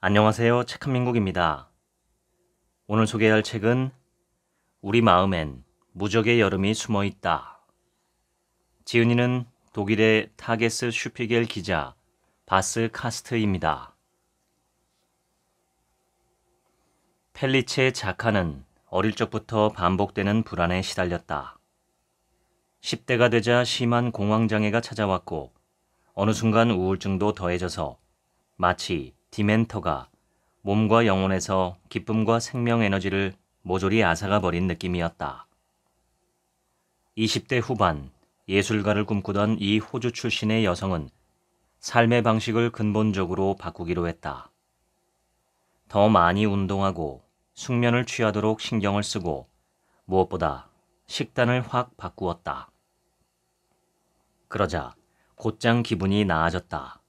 안녕하세요. 책한민국입니다. 오늘 소개할 책은 우리 마음엔 무적의 여름이 숨어 있다. 지은이는 독일의 타게스 슈피겔 기자 바스 카스트입니다. 펠리체 자카는 어릴 적부터 반복되는 불안에 시달렸다. 10대가 되자 심한 공황장애가 찾아왔고 어느 순간 우울증도 더해져서 마치 디멘터가 몸과 영혼에서 기쁨과 생명 에너지를 모조리 앗아가 버린 느낌이었다. 20대 후반 예술가를 꿈꾸던 이 호주 출신의 여성은 삶의 방식을 근본적으로 바꾸기로 했다. 더 많이 운동하고 숙면을 취하도록 신경을 쓰고 무엇보다 식단을 확 바꾸었다. 그러자 곧장 기분이 나아졌다.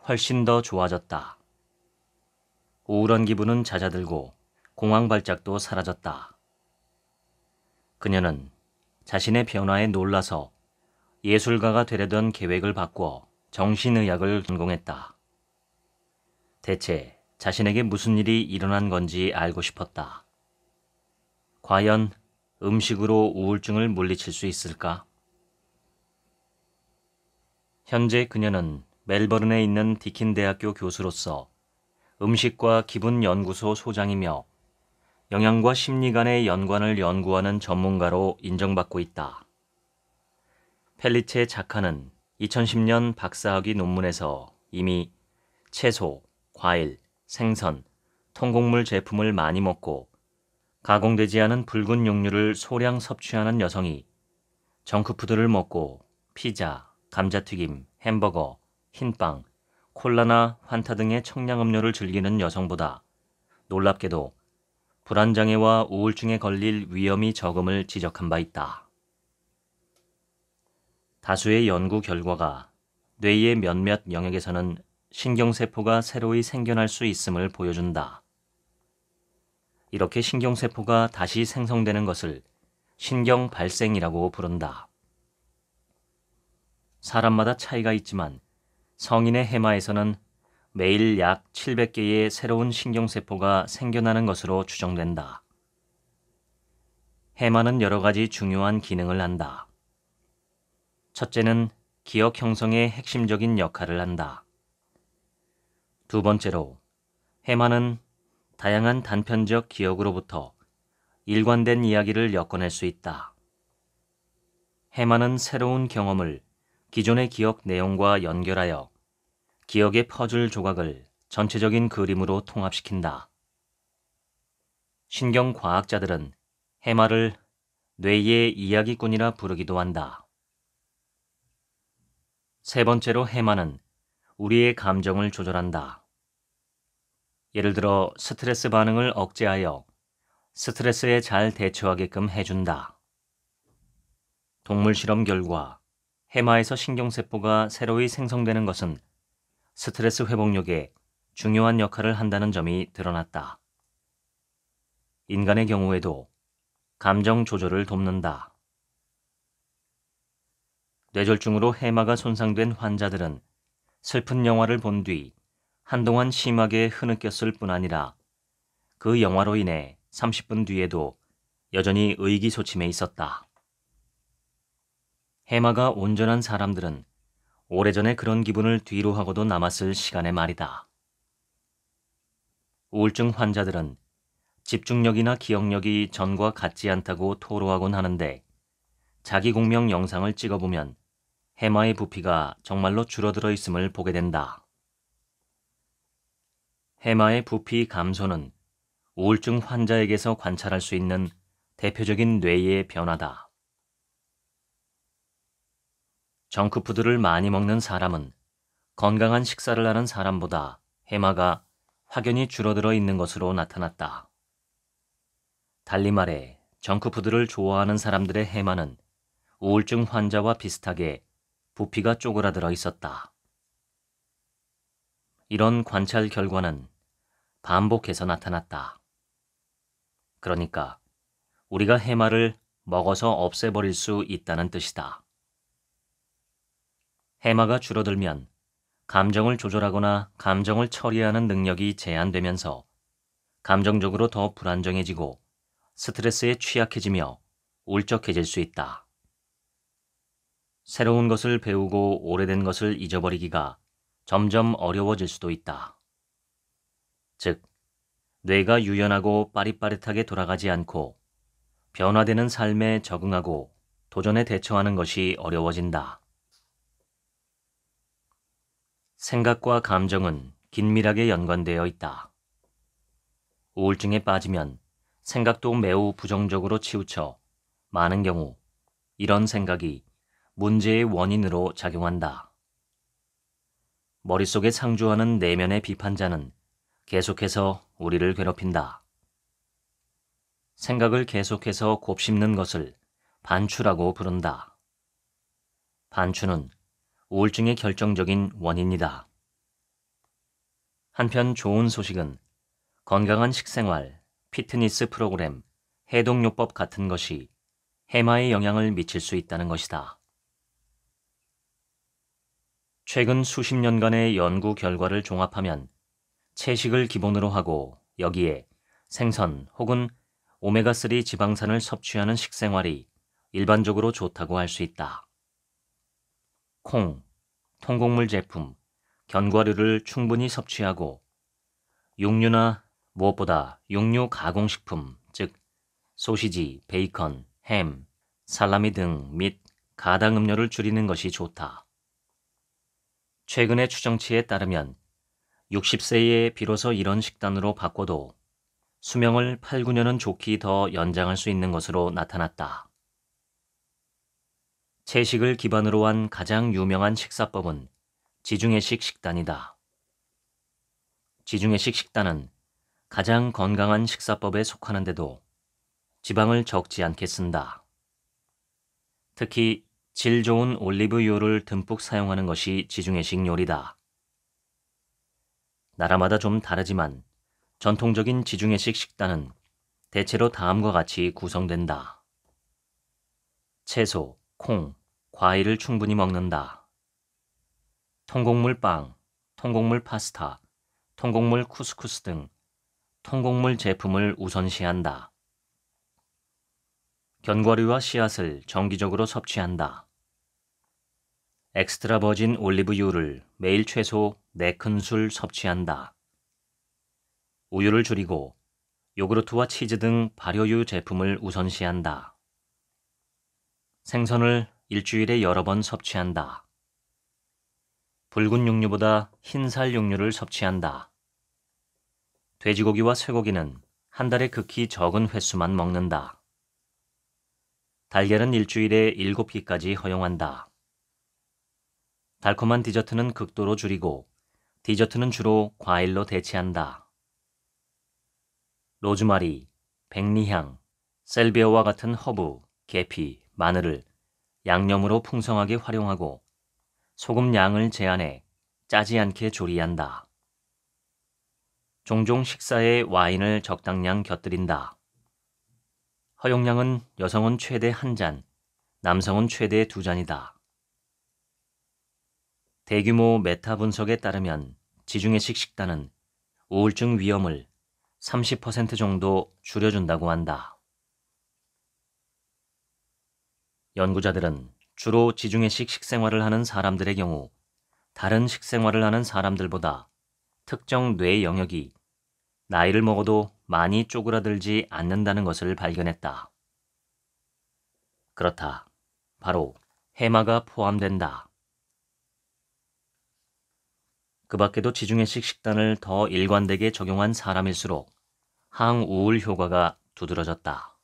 훨씬 더 좋아졌다. 우울한 기분은 잦아들고 공황 발작도 사라졌다. 그녀는 자신의 변화에 놀라서 예술가가 되려던 계획을 바꾸어 정신의학을 전공했다. 대체 자신에게 무슨 일이 일어난 건지 알고 싶었다. 과연 음식으로 우울증을 물리칠 수 있을까? 현재 그녀는 멜버른에 있는 디킨 대학교 교수로서 음식과 기분 연구소 소장이며 영양과 심리 간의 연관을 연구하는 전문가로 인정받고 있다. 펠리체 자카는 2010년 박사학위 논문에서 이미 채소, 과일, 생선, 통곡물 제품을 많이 먹고 가공되지 않은 붉은 육류를 소량 섭취하는 여성이 정크푸드를 먹고 피자, 감자튀김, 햄버거, 흰빵, 콜라나 환타 등의 청량음료를 즐기는 여성보다 놀랍게도 불안장애와 우울증에 걸릴 위험이 적음을 지적한 바 있다. 다수의 연구 결과가 뇌의 몇몇 영역에서는 신경세포가 새로이 생겨날 수 있음을 보여준다. 이렇게 신경세포가 다시 생성되는 것을 신경발생이라고 부른다. 사람마다 차이가 있지만 성인의 해마에서는 매일 약 700개의 새로운 신경세포가 생겨나는 것으로 추정된다. 해마는 여러 가지 중요한 기능을 한다. 첫째는 기억 형성의 핵심적인 역할을 한다. 두 번째로, 해마는 다양한 단편적 기억으로부터 일관된 이야기를 엮어낼 수 있다. 해마는 새로운 경험을 기존의 기억 내용과 연결하여 기억의 퍼즐 조각을 전체적인 그림으로 통합시킨다. 신경과학자들은 해마를 뇌의 이야기꾼이라 부르기도 한다. 세 번째로 해마는 우리의 감정을 조절한다. 예를 들어 스트레스 반응을 억제하여 스트레스에 잘 대처하게끔 해준다. 동물 실험 결과 해마에서 신경세포가 새로이 생성되는 것은 스트레스 회복력에 중요한 역할을 한다는 점이 드러났다. 인간의 경우에도 감정 조절을 돕는다. 뇌졸중으로 해마가 손상된 환자들은 슬픈 영화를 본 뒤 한동안 심하게 흐느꼈을 뿐 아니라 그 영화로 인해 30분 뒤에도 여전히 의기소침해 있었다. 해마가 온전한 사람들은 오래전에 그런 기분을 뒤로 하고도 남았을 시간의 말이다. 우울증 환자들은 집중력이나 기억력이 전과 같지 않다고 토로하곤 하는데 자기 공명 영상을 찍어보면 해마의 부피가 정말로 줄어들어 있음을 보게 된다. 해마의 부피 감소는 우울증 환자에게서 관찰할 수 있는 대표적인 뇌의 변화다. 정크푸드를 많이 먹는 사람은 건강한 식사를 하는 사람보다 해마가 확연히 줄어들어 있는 것으로 나타났다. 달리 말해 정크푸드를 좋아하는 사람들의 해마는 우울증 환자와 비슷하게 부피가 쪼그라들어 있었다. 이런 관찰 결과는 반복해서 나타났다. 그러니까 우리가 해마를 먹어서 없애버릴 수 있다는 뜻이다. 해마가 줄어들면 감정을 조절하거나 감정을 처리하는 능력이 제한되면서 감정적으로 더 불안정해지고 스트레스에 취약해지며 울적해질 수 있다. 새로운 것을 배우고 오래된 것을 잊어버리기가 점점 어려워질 수도 있다. 즉, 뇌가 유연하고 빠릿빠릿하게 돌아가지 않고 변화되는 삶에 적응하고 도전에 대처하는 것이 어려워진다. 생각과 감정은 긴밀하게 연관되어 있다. 우울증에 빠지면 생각도 매우 부정적으로 치우쳐 많은 경우 이런 생각이 문제의 원인으로 작용한다. 머릿속에 상주하는 내면의 비판자는 계속해서 우리를 괴롭힌다. 생각을 계속해서 곱씹는 것을 반추라고 부른다. 반추는 우울증의 결정적인 원인이다. 한편 좋은 소식은 건강한 식생활, 피트니스 프로그램, 해독요법 같은 것이 해마에 영향을 미칠 수 있다는 것이다. 최근 수십 년간의 연구 결과를 종합하면 채식을 기본으로 하고 여기에 생선 혹은 오메가3 지방산을 섭취하는 식생활이 일반적으로 좋다고 할 수 있다. 콩, 통곡물 제품, 견과류를 충분히 섭취하고 육류나 무엇보다 육류 가공식품, 즉 소시지, 베이컨, 햄, 살라미 등 및 가당음료를 줄이는 것이 좋다. 최근의 추정치에 따르면 60세에 비로소 이런 식단으로 바꿔도 수명을 8, 9년은 좋게 더 연장할 수 있는 것으로 나타났다. 채식을 기반으로 한 가장 유명한 식사법은 지중해식 식단이다. 지중해식 식단은 가장 건강한 식사법에 속하는데도 지방을 적지 않게 쓴다. 특히 질 좋은 올리브유를 듬뿍 사용하는 것이 지중해식 요리다. 나라마다 좀 다르지만 전통적인 지중해식 식단은 대체로 다음과 같이 구성된다. 채소, 콩, 과일을 충분히 먹는다. 통곡물 빵, 통곡물 파스타, 통곡물 쿠스쿠스 등 통곡물 제품을 우선시한다. 견과류와 씨앗을 정기적으로 섭취한다. 엑스트라 버진 올리브유를 매일 최소 4큰술 섭취한다. 우유를 줄이고 요구르트와 치즈 등 발효유 제품을 우선시한다. 생선을 일주일에 여러 번 섭취한다. 붉은 육류보다 흰살 육류를 섭취한다. 돼지고기와 쇠고기는 한 달에 극히 적은 횟수만 먹는다. 달걀은 일주일에 7끼까지 허용한다. 달콤한 디저트는 극도로 줄이고 디저트는 주로 과일로 대체한다. 로즈마리, 백리향, 셀비어와 같은 허브, 계피, 마늘을 양념으로 풍성하게 활용하고 소금 양을 제한해 짜지 않게 조리한다. 종종 식사에 와인을 적당량 곁들인다. 허용량은 여성은 최대 1잔, 남성은 최대 2잔이다. 대규모 메타 분석에 따르면 지중해식 식단은 우울증 위험을 30% 정도 줄여준다고 한다. 연구자들은 주로 지중해식 식생활을 하는 사람들의 경우 다른 식생활을 하는 사람들보다 특정 뇌 영역이 나이를 먹어도 많이 쪼그라들지 않는다는 것을 발견했다. 그렇다. 바로 해마가 포함된다. 그 밖에도 지중해식 식단을 더 일관되게 적용한 사람일수록 항우울 효과가 두드러졌다.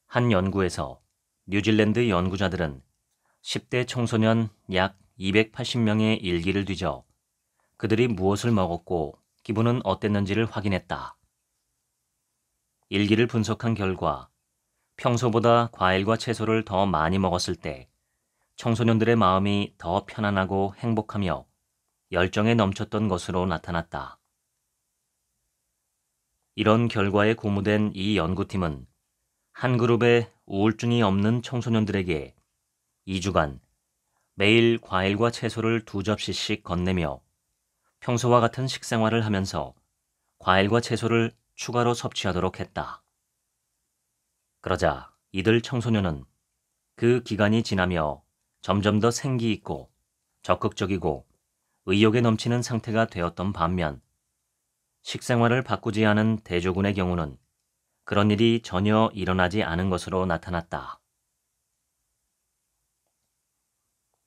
한 연구에서 뉴질랜드 연구자들은 10대 청소년 약 280명의 일기를 뒤져 그들이 무엇을 먹었고 기분은 어땠는지를 확인했다. 일기를 분석한 결과 평소보다 과일과 채소를 더 많이 먹었을 때 청소년들의 마음이 더 편안하고 행복하며 열정에 넘쳤던 것으로 나타났다. 이런 결과에 고무된 이 연구팀은 한 그룹의 우울증이 없는 청소년들에게 2주간 매일 과일과 채소를 2접시씩 건네며 평소와 같은 식생활을 하면서 과일과 채소를 추가로 섭취하도록 했다. 그러자 이들 청소년은 그 기간이 지나며 점점 더 생기 있고 적극적이고 의욕에 넘치는 상태가 되었던 반면 식생활을 바꾸지 않은 대조군의 경우는 그런 일이 전혀 일어나지 않은 것으로 나타났다.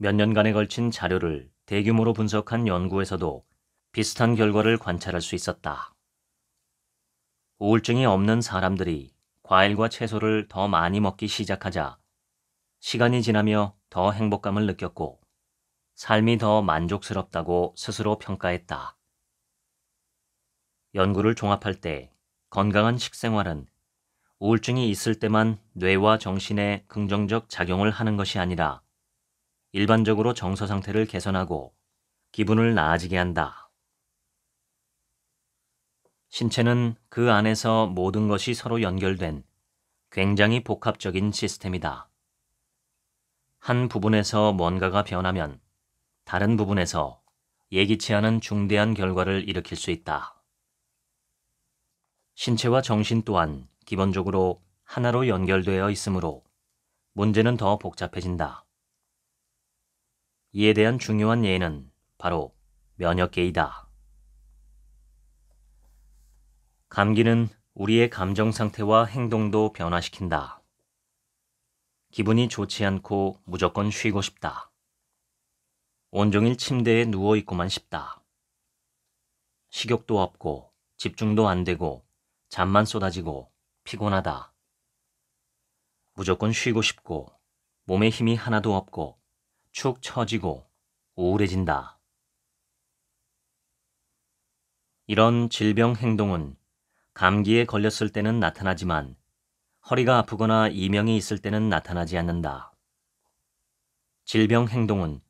몇 년간에 걸친 자료를 대규모로 분석한 연구에서도 비슷한 결과를 관찰할 수 있었다. 우울증이 없는 사람들이 과일과 채소를 더 많이 먹기 시작하자 시간이 지나며 더 행복감을 느꼈고 삶이 더 만족스럽다고 스스로 평가했다. 연구를 종합할 때 건강한 식생활은 우울증이 있을 때만 뇌와 정신에 긍정적 작용을 하는 것이 아니라 일반적으로 정서 상태를 개선하고 기분을 나아지게 한다. 신체는 그 안에서 모든 것이 서로 연결된 굉장히 복합적인 시스템이다. 한 부분에서 뭔가가 변하면 다른 부분에서 예기치 않은 중대한 결과를 일으킬 수 있다. 신체와 정신 또한 기본적으로 하나로 연결되어 있으므로 문제는 더 복잡해진다. 이에 대한 중요한 예는 바로 면역계이다. 감기는 우리의 감정 상태와 행동도 변화시킨다. 기분이 좋지 않고 무조건 쉬고 싶다. 온종일 침대에 누워있고만 싶다. 식욕도 없고 집중도 안 되고 잠만 쏟아지고 피곤하다. 무조건 쉬고 싶고 몸에 힘이 하나도 없고 축 처지고 우울해진다. 이런 질병 행동은 감기에 걸렸을 때는 나타나지만 허리가 아프거나 이명이 있을 때는 나타나지 않는다. 질병 행동은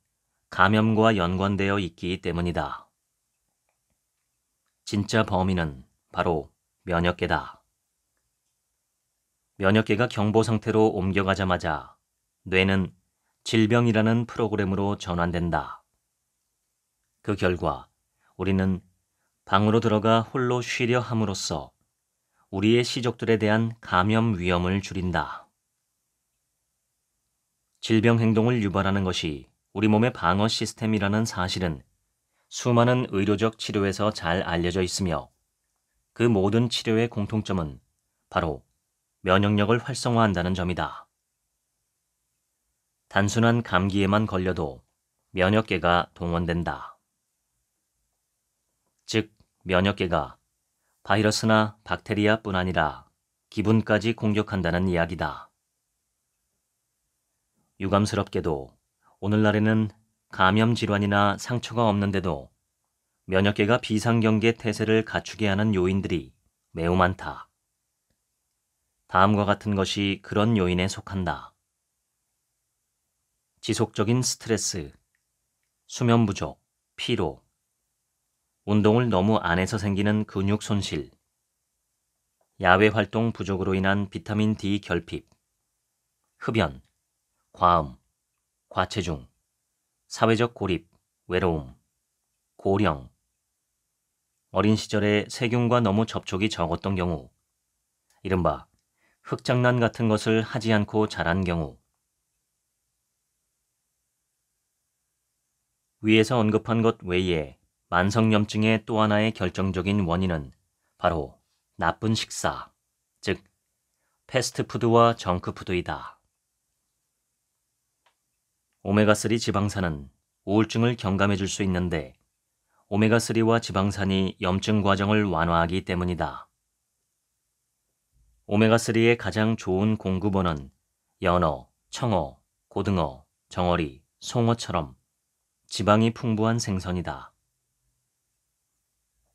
감염과 연관되어 있기 때문이다. 진짜 범인은 바로 면역계다. 면역계가 경보 상태로 옮겨가자마자 뇌는 질병이라는 프로그램으로 전환된다. 그 결과 우리는 방으로 들어가 홀로 쉬려 함으로써 우리의 시족들에 대한 감염 위험을 줄인다. 질병 행동을 유발하는 것이 우리 몸의 방어 시스템이라는 사실은 수많은 의료적 치료에서 잘 알려져 있으며 그 모든 치료의 공통점은 바로 면역력을 활성화한다는 점이다. 단순한 감기에만 걸려도 면역계가 동원된다. 즉, 면역계가 바이러스나 박테리아뿐 아니라 기분까지 공격한다는 이야기다. 유감스럽게도 오늘날에는 감염 질환이나 상처가 없는데도 면역계가 비상경계 태세를 갖추게 하는 요인들이 매우 많다. 다음과 같은 것이 그런 요인에 속한다. 지속적인 스트레스, 수면 부족, 피로, 운동을 너무 안 해서 생기는 근육 손실, 야외 활동 부족으로 인한 비타민 D 결핍, 흡연, 과음, 과체중, 사회적 고립, 외로움, 고령, 어린 시절에 세균과 너무 접촉이 적었던 경우, 이른바 흙장난 같은 것을 하지 않고 자란 경우, 위에서 언급한 것 외에 만성염증의 또 하나의 결정적인 원인은 바로 나쁜 식사, 즉 패스트푸드와 정크푸드이다. 오메가3 지방산은 우울증을 경감해 줄 수 있는데 오메가3와 지방산이 염증 과정을 완화하기 때문이다. 오메가3의 가장 좋은 공급원은 연어, 청어, 고등어, 정어리, 송어처럼 지방이 풍부한 생선이다.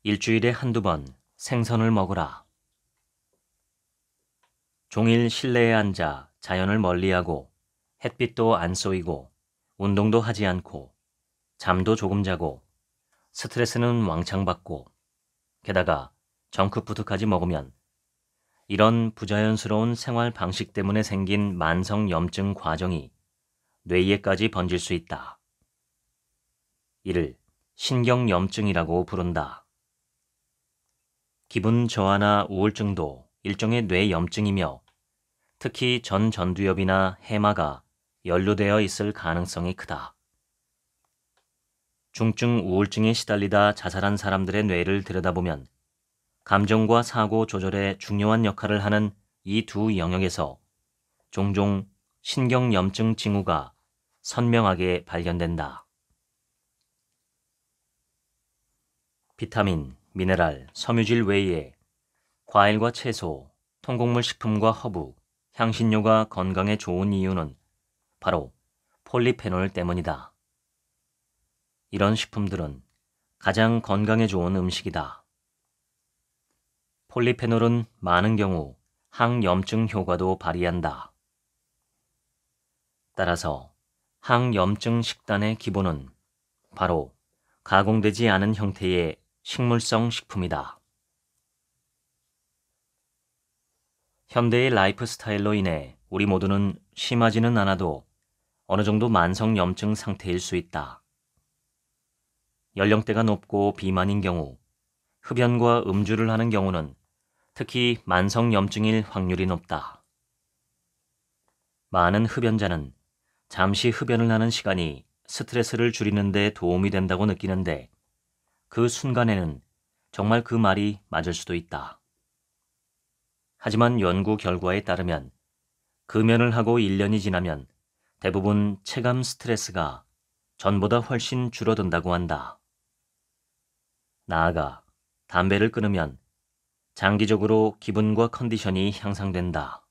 일주일에 한두 번 생선을 먹으라. 종일 실내에 앉아 자연을 멀리하고 햇빛도 안 쏘이고 운동도 하지 않고 잠도 조금 자고 스트레스는 왕창 받고 게다가 정크푸드까지 먹으면 이런 부자연스러운 생활 방식 때문에 생긴 만성 염증 과정이 뇌에까지 번질 수 있다. 이를 신경염증이라고 부른다. 기분 저하나 우울증도 일종의 뇌염증이며 특히 전두엽이나 해마가 연루되어 있을 가능성이 크다. 중증 우울증에 시달리다 자살한 사람들의 뇌를 들여다보면 감정과 사고 조절에 중요한 역할을 하는 이 두 영역에서 종종 신경염증 징후가 선명하게 발견된다. 비타민, 미네랄, 섬유질 외에 과일과 채소, 통곡물 식품과 허브, 향신료가 건강에 좋은 이유는 바로 폴리페놀 때문이다. 이런 식품들은 가장 건강에 좋은 음식이다. 폴리페놀은 많은 경우 항염증 효과도 발휘한다. 따라서 항염증 식단의 기본은 바로 가공되지 않은 형태의 식물성 식품이다. 현대의 라이프 스타일로 인해 우리 모두는 심하지는 않아도 어느 정도 만성염증 상태일 수 있다. 연령대가 높고 비만인 경우, 흡연과 음주를 하는 경우는 특히 만성염증일 확률이 높다. 많은 흡연자는 잠시 흡연을 하는 시간이 스트레스를 줄이는 데 도움이 된다고 느끼는데 그 순간에는 정말 그 말이 맞을 수도 있다. 하지만 연구 결과에 따르면 금연을 하고 1년이 지나면 대부분 체감 스트레스가 전보다 훨씬 줄어든다고 한다. 나아가 담배를 끊으면 장기적으로 기분과 컨디션이 향상된다.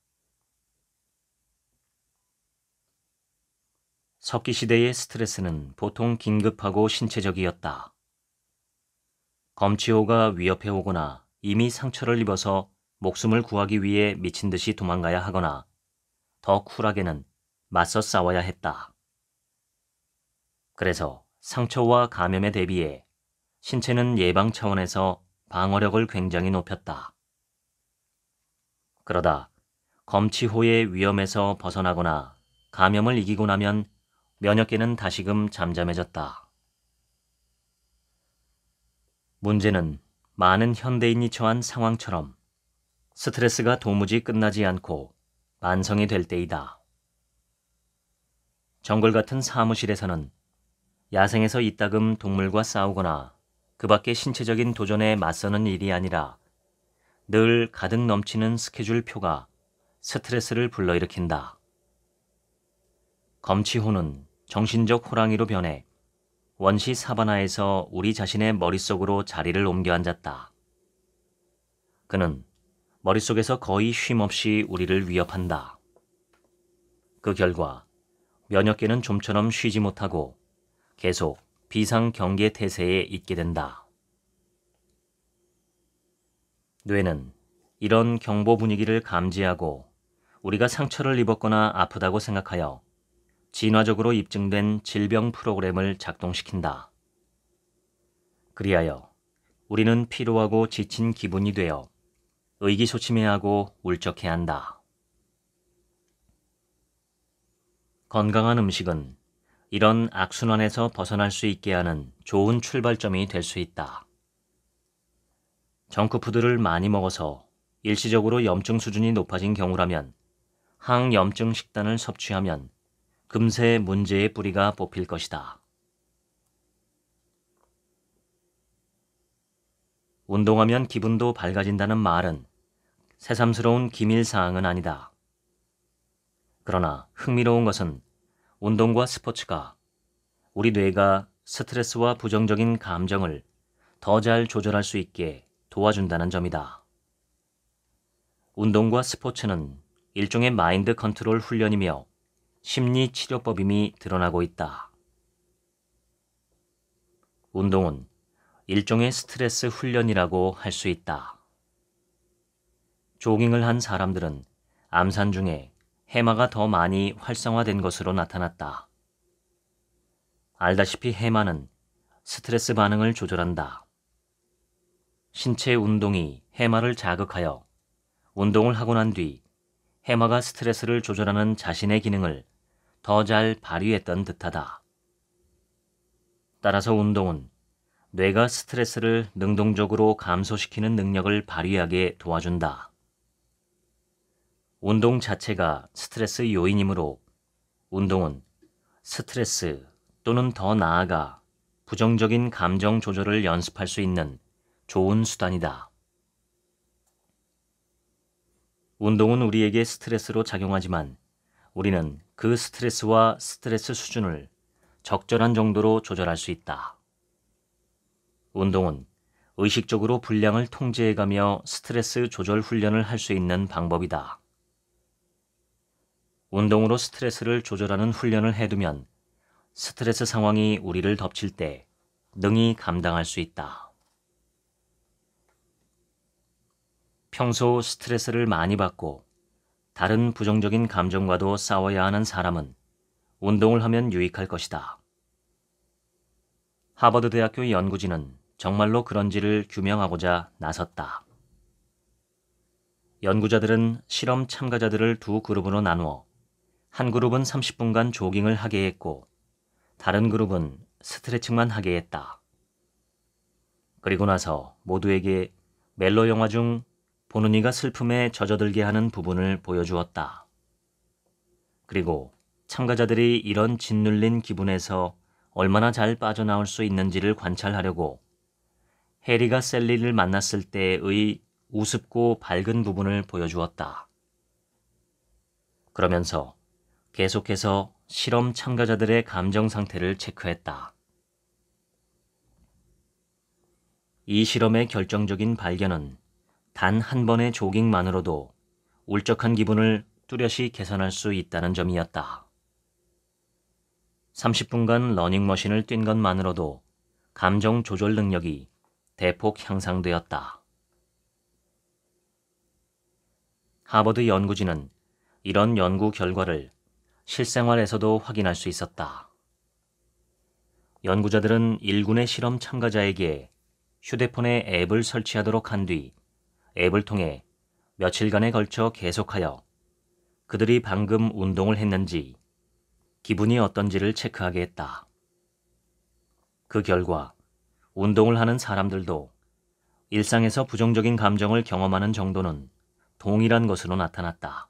석기시대의 스트레스는 보통 긴급하고 신체적이었다. 검치호가 위협해 오거나 이미 상처를 입어서 목숨을 구하기 위해 미친 듯이 도망가야 하거나 더 쿨하게는 맞서 싸워야 했다. 그래서 상처와 감염에 대비해 신체는 예방 차원에서 방어력을 굉장히 높였다. 그러다 검치호의 위험에서 벗어나거나 감염을 이기고 나면 면역계는 다시금 잠잠해졌다. 문제는 많은 현대인이 처한 상황처럼 스트레스가 도무지 끝나지 않고 만성이 될 때이다. 정글 같은 사무실에서는 야생에서 이따금 동물과 싸우거나 그 밖의 신체적인 도전에 맞서는 일이 아니라 늘 가득 넘치는 스케줄표가 스트레스를 불러일으킨다. 검치호는 정신적 호랑이로 변해 원시 사바나에서 우리 자신의 머릿속으로 자리를 옮겨 앉았다. 그는 머릿속에서 거의 쉼없이 우리를 위협한다. 그 결과 면역계는 좀처럼 쉬지 못하고 계속 비상경계 태세에 있게 된다. 뇌는 이런 경보 분위기를 감지하고 우리가 상처를 입었거나 아프다고 생각하여 진화적으로 입증된 질병 프로그램을 작동시킨다. 그리하여 우리는 피로하고 지친 기분이 되어 의기소침해하고 울적해한다. 건강한 음식은 이런 악순환에서 벗어날 수 있게 하는 좋은 출발점이 될 수 있다. 정크푸드를 많이 먹어서 일시적으로 염증 수준이 높아진 경우라면 항염증 식단을 섭취하면 금세 문제의 뿌리가 뽑힐 것이다. 운동하면 기분도 밝아진다는 말은 새삼스러운 기밀사항은 아니다. 그러나 흥미로운 것은 운동과 스포츠가 우리 뇌가 스트레스와 부정적인 감정을 더 잘 조절할 수 있게 도와준다는 점이다. 운동과 스포츠는 일종의 마인드 컨트롤 훈련이며 심리 치료법임이 드러나고 있다. 운동은 일종의 스트레스 훈련이라고 할 수 있다. 조깅을 한 사람들은 암산 중에 해마가 더 많이 활성화된 것으로 나타났다. 알다시피 해마는 스트레스 반응을 조절한다. 신체 운동이 해마를 자극하여 운동을 하고 난 뒤 해마가 스트레스를 조절하는 자신의 기능을 더 잘 발휘했던 듯하다. 따라서 운동은 뇌가 스트레스를 능동적으로 감소시키는 능력을 발휘하게 도와준다. 운동 자체가 스트레스 요인이므로 운동은 스트레스 또는 더 나아가 부정적인 감정 조절을 연습할 수 있는 좋은 수단이다. 운동은 우리에게 스트레스로 작용하지만 우리는 그 스트레스와 스트레스 수준을 적절한 정도로 조절할 수 있다. 운동은 의식적으로 분량을 통제해가며 스트레스 조절 훈련을 할 수 있는 방법이다. 운동으로 스트레스를 조절하는 훈련을 해두면 스트레스 상황이 우리를 덮칠 때 능히 감당할 수 있다. 평소 스트레스를 많이 받고 다른 부정적인 감정과도 싸워야 하는 사람은 운동을 하면 유익할 것이다. 하버드 대학교 연구진은 정말로 그런지를 규명하고자 나섰다. 연구자들은 실험 참가자들을 두 그룹으로 나누어 한 그룹은 30분간 조깅을 하게 했고 다른 그룹은 스트레칭만 하게 했다. 그리고 나서 모두에게 멜로 영화 중 보는 이가 슬픔에 젖어들게 하는 부분을 보여주었다. 그리고 참가자들이 이런 짓눌린 기분에서 얼마나 잘 빠져나올 수 있는지를 관찰하려고 해리가 셀리를 만났을 때의 우습고 밝은 부분을 보여주었다. 그러면서 계속해서 실험 참가자들의 감정 상태를 체크했다. 이 실험의 결정적인 발견은 단 한 번의 조깅만으로도 울적한 기분을 뚜렷이 개선할 수 있다는 점이었다. 30분간 러닝머신을 뛴 것만으로도 감정 조절 능력이 대폭 향상되었다. 하버드 연구진은 이런 연구 결과를 실생활에서도 확인할 수 있었다. 연구자들은 1군의 실험 참가자에게 휴대폰에 앱을 설치하도록 한 뒤 앱을 통해 며칠간에 걸쳐 계속하여 그들이 방금 운동을 했는지 기분이 어떤지를 체크하게 했다. 그 결과 운동을 하는 사람들도 일상에서 부정적인 감정을 경험하는 정도는 동일한 것으로 나타났다.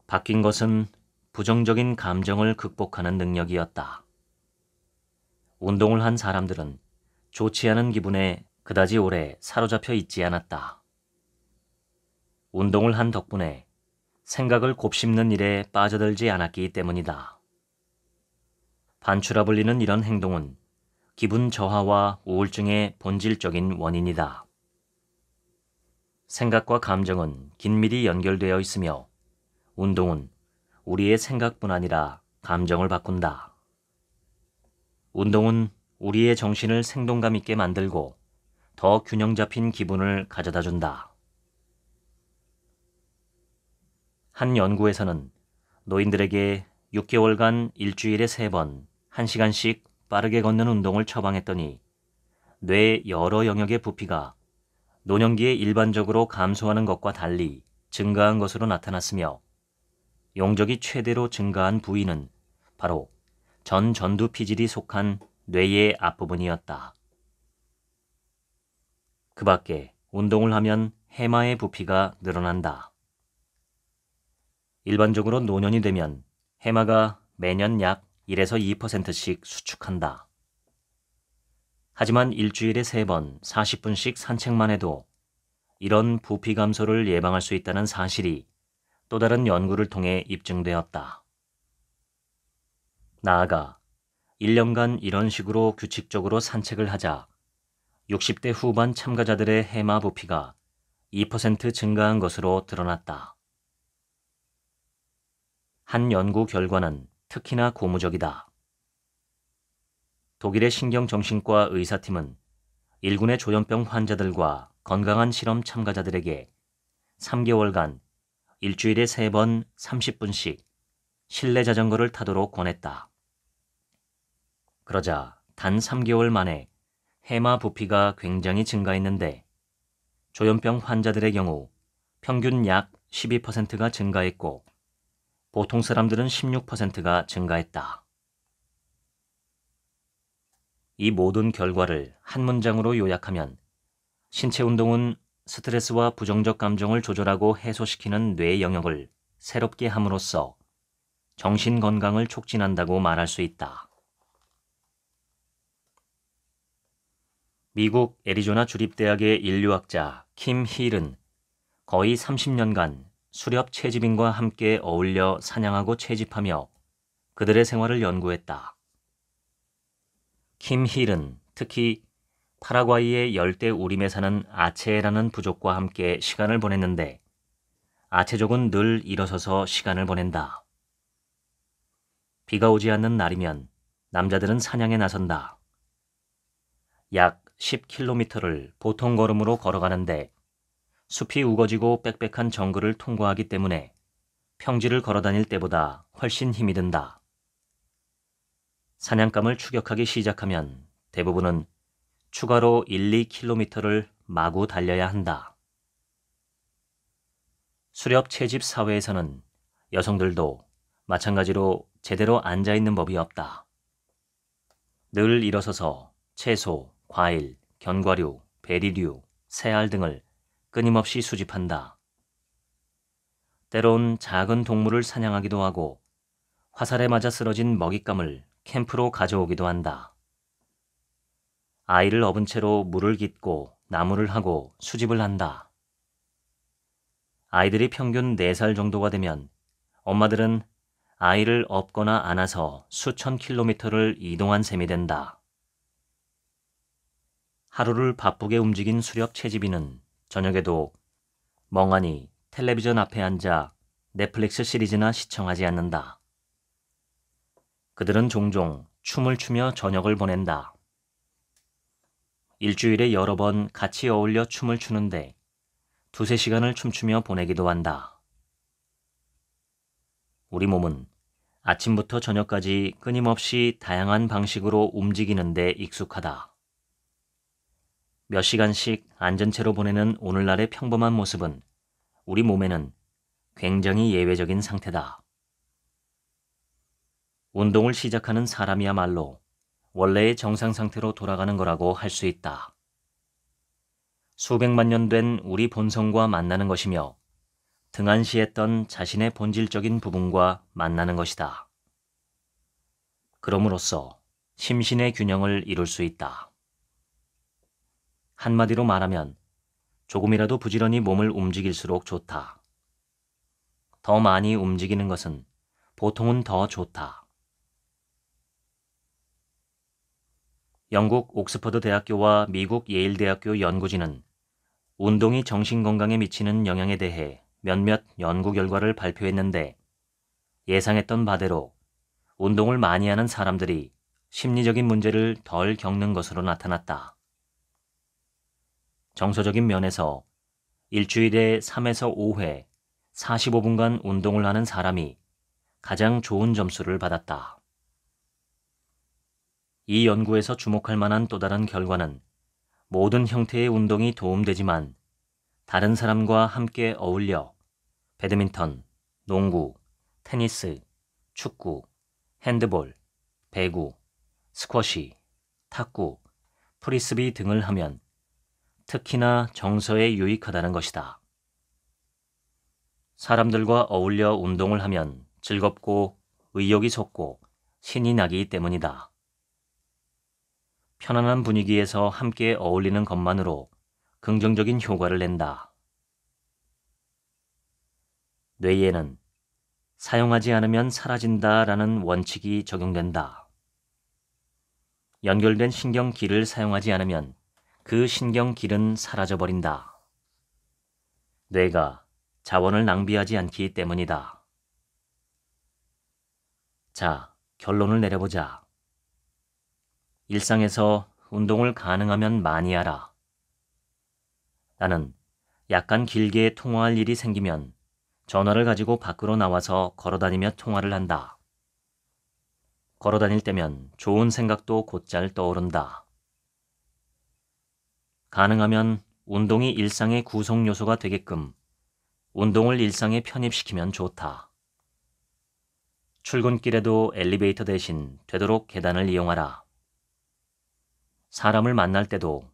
바뀐 것은 부정적인 감정을 극복하는 능력이었다. 운동을 한 사람들은 좋지 않은 기분에 그다지 오래 사로잡혀 있지 않았다. 운동을 한 덕분에 생각을 곱씹는 일에 빠져들지 않았기 때문이다. 반추라 불리는 이런 행동은 기분 저하와 우울증의 본질적인 원인이다. 생각과 감정은 긴밀히 연결되어 있으며 운동은 우리의 생각뿐 아니라 감정을 바꾼다. 운동은 우리의 정신을 생동감 있게 만들고 더 균형 잡힌 기분을 가져다 준다. 한 연구에서는 노인들에게 6개월간 일주일에 3번 1시간씩 빠르게 걷는 운동을 처방했더니 뇌 여러 영역의 부피가 노년기에 일반적으로 감소하는 것과 달리 증가한 것으로 나타났으며 용적이 최대로 증가한 부위는 바로 전두 피질이 속한 뇌의 앞부분이었다. 그 밖에 운동을 하면 해마의 부피가 늘어난다. 일반적으로 노년이 되면 해마가 매년 약 1에서 2%씩 수축한다. 하지만 일주일에 3번 40분씩 산책만 해도 이런 부피 감소를 예방할 수 있다는 사실이 또 다른 연구를 통해 입증되었다. 나아가 1년간 이런 식으로 규칙적으로 산책을 하자 60대 후반 참가자들의 해마 부피가 2% 증가한 것으로 드러났다. 한 연구 결과는 특히나 고무적이다. 독일의 신경정신과 의사팀은 1군의 조현병 환자들과 건강한 실험 참가자들에게 3개월간 일주일에 3번 30분씩 실내 자전거를 타도록 권했다. 그러자 단 3개월 만에 해마 부피가 굉장히 증가했는데 조현병 환자들의 경우 평균 약 12%가 증가했고 보통 사람들은 16%가 증가했다. 이 모든 결과를 한 문장으로 요약하면 신체 운동은 스트레스와 부정적 감정을 조절하고 해소시키는 뇌 영역을 새롭게 함으로써 정신 건강을 촉진한다고 말할 수 있다. 미국 애리조나 주립대학의 인류학자 킴 힐은 거의 30년간 수렵 채집인과 함께 어울려 사냥하고 채집하며 그들의 생활을 연구했다. 킴 힐은 특히 파라과이의 열대 우림에 사는 아체라는 부족과 함께 시간을 보냈는데 아체족은 늘 일어서서 시간을 보낸다. 비가 오지 않는 날이면 남자들은 사냥에 나선다. 약 10km를 보통 걸음으로 걸어가는데 숲이 우거지고 빽빽한 정글을 통과하기 때문에 평지를 걸어다닐 때보다 훨씬 힘이 든다. 사냥감을 추격하기 시작하면 대부분은 추가로 1-2km를 마구 달려야 한다. 수렵 채집 사회에서는 여성들도 마찬가지로 제대로 앉아있는 법이 없다. 늘 일어서서 채소, 과일, 견과류, 베리류, 새알 등을 끊임없이 수집한다. 때론 작은 동물을 사냥하기도 하고 화살에 맞아 쓰러진 먹잇감을 캠프로 가져오기도 한다. 아이를 업은 채로 물을 깃고 나무를 하고 수집을 한다. 아이들이 평균 4살 정도가 되면 엄마들은 아이를 업거나 안아서 수천 킬로미터를 이동한 셈이 된다. 하루를 바쁘게 움직인 수렵 채집인은 저녁에도 멍하니 텔레비전 앞에 앉아 넷플릭스 시리즈나 시청하지 않는다. 그들은 종종 춤을 추며 저녁을 보낸다. 일주일에 여러 번 같이 어울려 춤을 추는데 2-3시간을 춤추며 보내기도 한다. 우리 몸은 아침부터 저녁까지 끊임없이 다양한 방식으로 움직이는 데 익숙하다. 몇 시간씩 앉은 채로 보내는 오늘날의 평범한 모습은 우리 몸에는 굉장히 예외적인 상태다. 운동을 시작하는 사람이야말로 원래의 정상 상태로 돌아가는 거라고 할 수 있다. 수백만 년 된 우리 본성과 만나는 것이며 등한시했던 자신의 본질적인 부분과 만나는 것이다. 그럼으로써 심신의 균형을 이룰 수 있다. 한마디로 말하면 조금이라도 부지런히 몸을 움직일수록 좋다. 더 많이 움직이는 것은 보통은 더 좋다. 영국 옥스퍼드 대학교와 미국 예일 대학교 연구진은 운동이 정신건강에 미치는 영향에 대해 몇몇 연구 결과를 발표했는데 예상했던 바대로 운동을 많이 하는 사람들이 심리적인 문제를 덜 겪는 것으로 나타났다. 정서적인 면에서 일주일에 3에서 5회 45분간 운동을 하는 사람이 가장 좋은 점수를 받았다. 이 연구에서 주목할 만한 또 다른 결과는 모든 형태의 운동이 도움되지만 다른 사람과 함께 어울려 배드민턴, 농구, 테니스, 축구, 핸드볼, 배구, 스쿼시, 탁구, 프리스비 등을 하면 특히나 정서에 유익하다는 것이다. 사람들과 어울려 운동을 하면 즐겁고 의욕이 솟고 신이 나기 때문이다. 편안한 분위기에서 함께 어울리는 것만으로 긍정적인 효과를 낸다. 뇌에는 사용하지 않으면 사라진다라는 원칙이 적용된다. 연결된 신경길을 사용하지 않으면 그 신경길은 사라져버린다. 뇌가 자원을 낭비하지 않기 때문이다. 자, 결론을 내려보자. 일상에서 운동을 가능하면 많이 하라. 나는 약간 길게 통화할 일이 생기면 전화를 가지고 밖으로 나와서 걸어다니며 통화를 한다. 걸어다닐 때면 좋은 생각도 곧잘 떠오른다. 가능하면 운동이 일상의 구성 요소가 되게끔 운동을 일상에 편입시키면 좋다. 출근길에도 엘리베이터 대신 되도록 계단을 이용하라. 사람을 만날 때도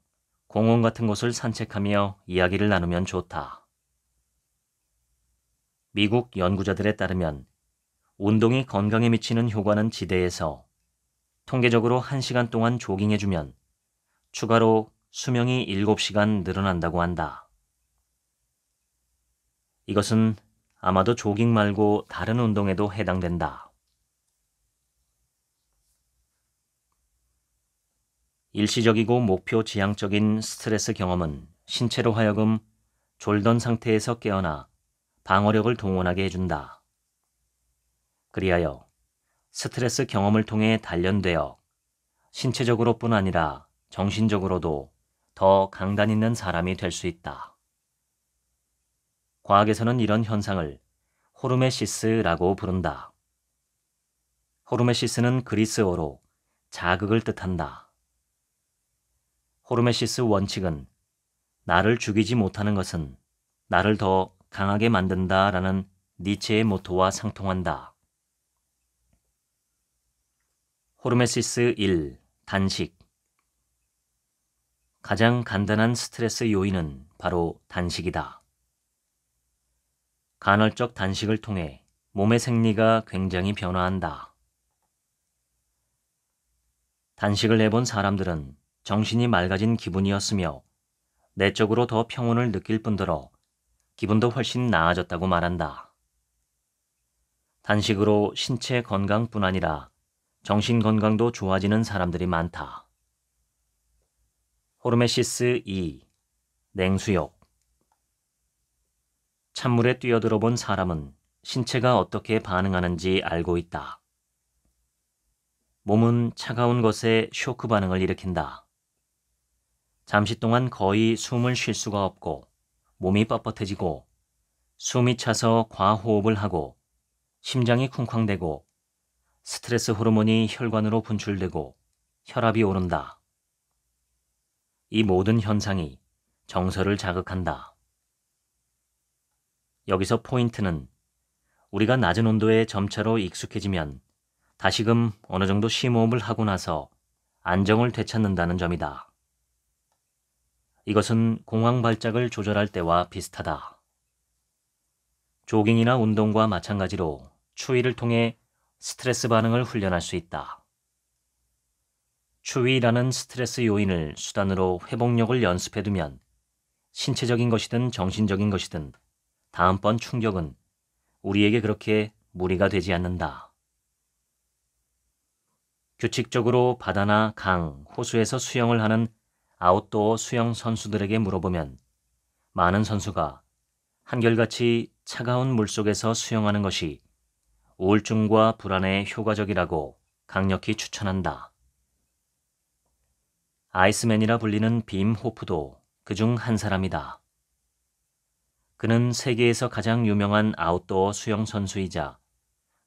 공원 같은 곳을 산책하며 이야기를 나누면 좋다. 미국 연구자들에 따르면 운동이 건강에 미치는 효과는 지대해서 통계적으로 1시간 동안 조깅해주면 추가로 수명이 7시간 늘어난다고 한다. 이것은 아마도 조깅 말고 다른 운동에도 해당된다. 일시적이고 목표 지향적인 스트레스 경험은 신체로 하여금 졸던 상태에서 깨어나 방어력을 동원하게 해준다. 그리하여 스트레스 경험을 통해 단련되어 신체적으로뿐 아니라 정신적으로도 더 강단 있는 사람이 될 수 있다. 과학에서는 이런 현상을 호르메시스라고 부른다. 호르메시스는 그리스어로 자극을 뜻한다. 호르메시스 원칙은 나를 죽이지 못하는 것은 나를 더 강하게 만든다라는 니체의 모토와 상통한다. 호르메시스 1. 단식. 가장 간단한 스트레스 요인은 바로 단식이다. 간헐적 단식을 통해 몸의 생리가 굉장히 변화한다. 단식을 해본 사람들은 정신이 맑아진 기분이었으며 내적으로 더 평온을 느낄 뿐더러 기분도 훨씬 나아졌다고 말한다. 단식으로 신체 건강뿐 아니라 정신 건강도 좋아지는 사람들이 많다. 호르메시스 2. 냉수욕. 찬물에 뛰어들어 본 사람은 신체가 어떻게 반응하는지 알고 있다. 몸은 차가운 것에 쇼크 반응을 일으킨다. 잠시 동안 거의 숨을 쉴 수가 없고 몸이 뻣뻣해지고 숨이 차서 과호흡을 하고 심장이 쿵쾅대고 스트레스 호르몬이 혈관으로 분출되고 혈압이 오른다. 이 모든 현상이 정서를 자극한다. 여기서 포인트는 우리가 낮은 온도에 점차로 익숙해지면 다시금 어느 정도 심호흡을 하고 나서 안정을 되찾는다는 점이다. 이것은 공황 발작을 조절할 때와 비슷하다. 조깅이나 운동과 마찬가지로 추위를 통해 스트레스 반응을 훈련할 수 있다. 추위라는 스트레스 요인을 수단으로 회복력을 연습해두면 신체적인 것이든 정신적인 것이든 다음번 충격은 우리에게 그렇게 무리가 되지 않는다. 규칙적으로 바다나 강, 호수에서 수영을 하는 아웃도어 수영 선수들에게 물어보면 많은 선수가 한결같이 차가운 물속에서 수영하는 것이 우울증과 불안에 효과적이라고 강력히 추천한다. 아이스맨이라 불리는 빔 호프도 그중 한 사람이다. 그는 세계에서 가장 유명한 아웃도어 수영 선수이자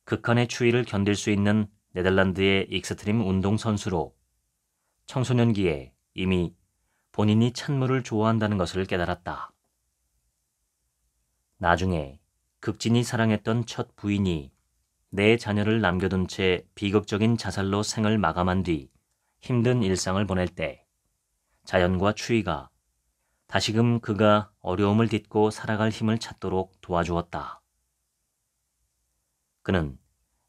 극한의 추위를 견딜 수 있는 네덜란드의 익스트림 운동 선수로 청소년기에 이미 본인이 찬물을 좋아한다는 것을 깨달았다. 나중에 극진히 사랑했던 첫 부인이 네 자녀를 남겨둔 채 비극적인 자살로 생을 마감한 뒤 힘든 일상을 보낼 때 자연과 추위가 다시금 그가 어려움을 딛고 살아갈 힘을 찾도록 도와주었다. 그는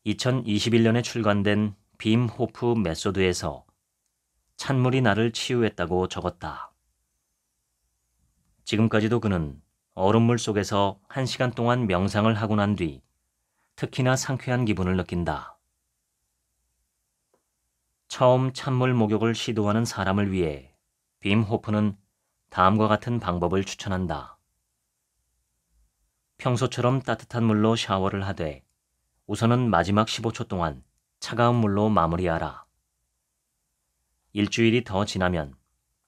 2021년에 출간된 빔 호프 메소드에서 찬물이 나를 치유했다고 적었다. 지금까지도 그는 얼음물 속에서 1시간 동안 명상을 하고 난 뒤 특히나 상쾌한 기분을 느낀다. 처음 찬물 목욕을 시도하는 사람을 위해 빔 호프는 다음과 같은 방법을 추천한다. 평소처럼 따뜻한 물로 샤워를 하되 우선은 마지막 15초 동안 차가운 물로 마무리하라. 일주일이 더 지나면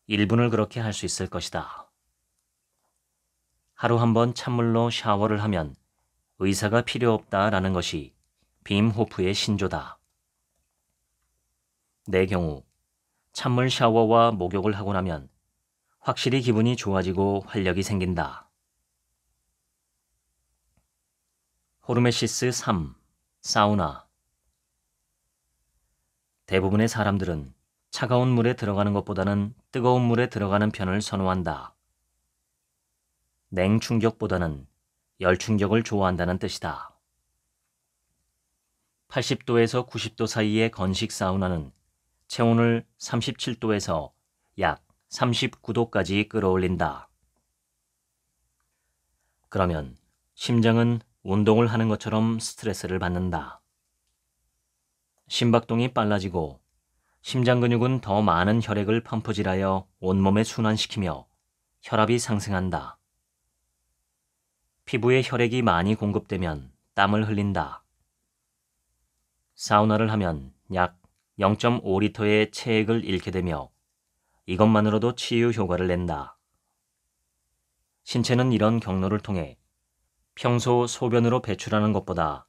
1분을 그렇게 할 수 있을 것이다. 하루 한 번 찬물로 샤워를 하면 의사가 필요 없다라는 것이 빔 호프의 신조다. 내 경우 찬물 샤워와 목욕을 하고 나면 확실히 기분이 좋아지고 활력이 생긴다. 호르메시스 3. 사우나. 대부분의 사람들은 차가운 물에 들어가는 것보다는 뜨거운 물에 들어가는 편을 선호한다. 냉충격보다는 열충격을 좋아한다는 뜻이다. 80도에서 90도 사이의 건식 사우나는 체온을 37도에서 약 39도까지 끌어올린다. 그러면 심장은 운동을 하는 것처럼 스트레스를 받는다. 심박동이 빨라지고 심장 근육은 더 많은 혈액을 펌프질하여 온몸에 순환시키며 혈압이 상승한다. 피부에 혈액이 많이 공급되면 땀을 흘린다. 사우나를 하면 약 0.5리터의 체액을 잃게 되며 이것만으로도 치유 효과를 낸다. 신체는 이런 경로를 통해 평소 소변으로 배출하는 것보다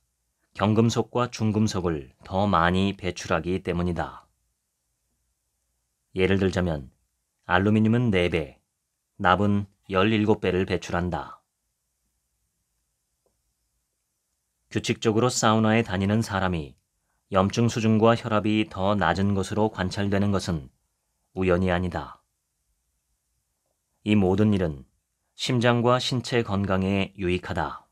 경금속과 중금속을 더 많이 배출하기 때문이다. 예를 들자면 알루미늄은 4배, 납은 17배를 배출한다. 규칙적으로 사우나에 다니는 사람이 염증 수준과 혈압이 더 낮은 것으로 관찰되는 것은 우연이 아니다. 이 모든 일은 심장과 신체 건강에 유익하다.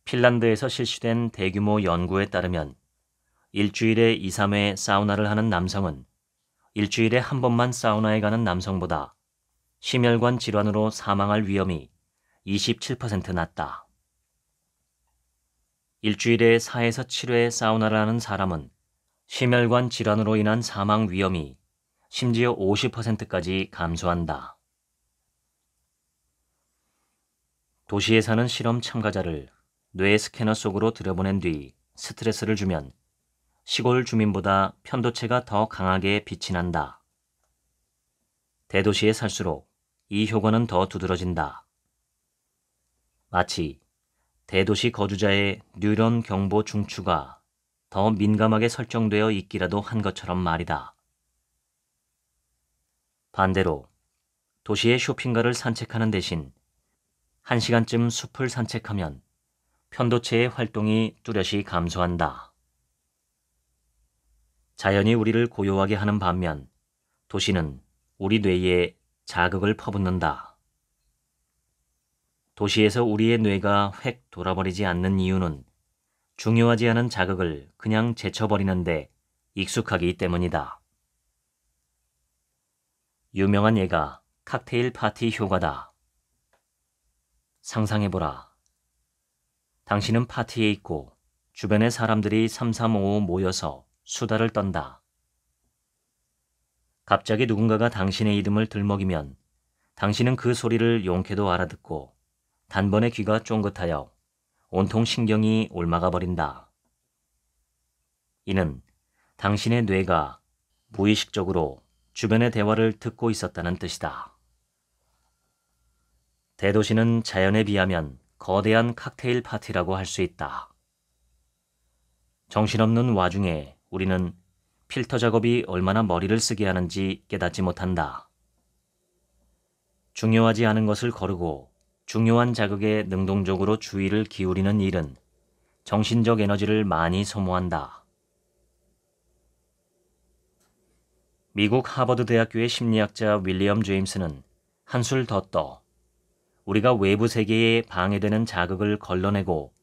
핀란드에서 실시된 대규모 연구에 따르면 일주일에 2, 3회 사우나를 하는 남성은 일주일에 한 번만 사우나에 가는 남성보다 심혈관 질환으로 사망할 위험이 27% 낮다. 일주일에 4에서 7회 사우나를 하는 사람은 심혈관 질환으로 인한 사망 위험이 심지어 50%까지 감소한다. 도시에 사는 실험 참가자를 뇌 스캐너 속으로 들여보낸 뒤 스트레스를 주면 시골 주민보다 편도체가 더 강하게 빛이 난다. 대도시에 살수록 이 효과는 더 두드러진다. 마치 대도시 거주자의 뉴런 경보 중추가 더 민감하게 설정되어 있기라도 한 것처럼 말이다. 반대로 도시의 쇼핑가를 산책하는 대신 1시간쯤 숲을 산책하면 편도체의 활동이 뚜렷이 감소한다. 자연이 우리를 고요하게 하는 반면 도시는 우리 뇌에 자극을 퍼붓는다. 도시에서 우리의 뇌가 획 돌아버리지 않는 이유는 중요하지 않은 자극을 그냥 제쳐버리는데 익숙하기 때문이다. 유명한 예가 칵테일 파티 효과다. 상상해보라. 당신은 파티에 있고 주변의 사람들이 삼삼오오 모여서 수다를 떤다. 갑자기 누군가가 당신의 이름을 들먹이면 당신은 그 소리를 용케도 알아듣고 단번에 귀가 쫑긋하여 온통 신경이 옮아가 버린다. 이는 당신의 뇌가 무의식적으로 주변의 대화를 듣고 있었다는 뜻이다. 대도시는 자연에 비하면 거대한 칵테일 파티라고 할 수 있다. 정신없는 와중에 우리는 필터 작업이 얼마나 머리를 쓰게 하는지 깨닫지 못한다. 중요하지 않은 것을 거르고 중요한 자극에 능동적으로 주의를 기울이는 일은 정신적 에너지를 많이 소모한다. 미국 하버드 대학교의 심리학자 윌리엄 제임스는 한술 더 떠 우리가 외부 세계에 방해되는 자극을 걸러내고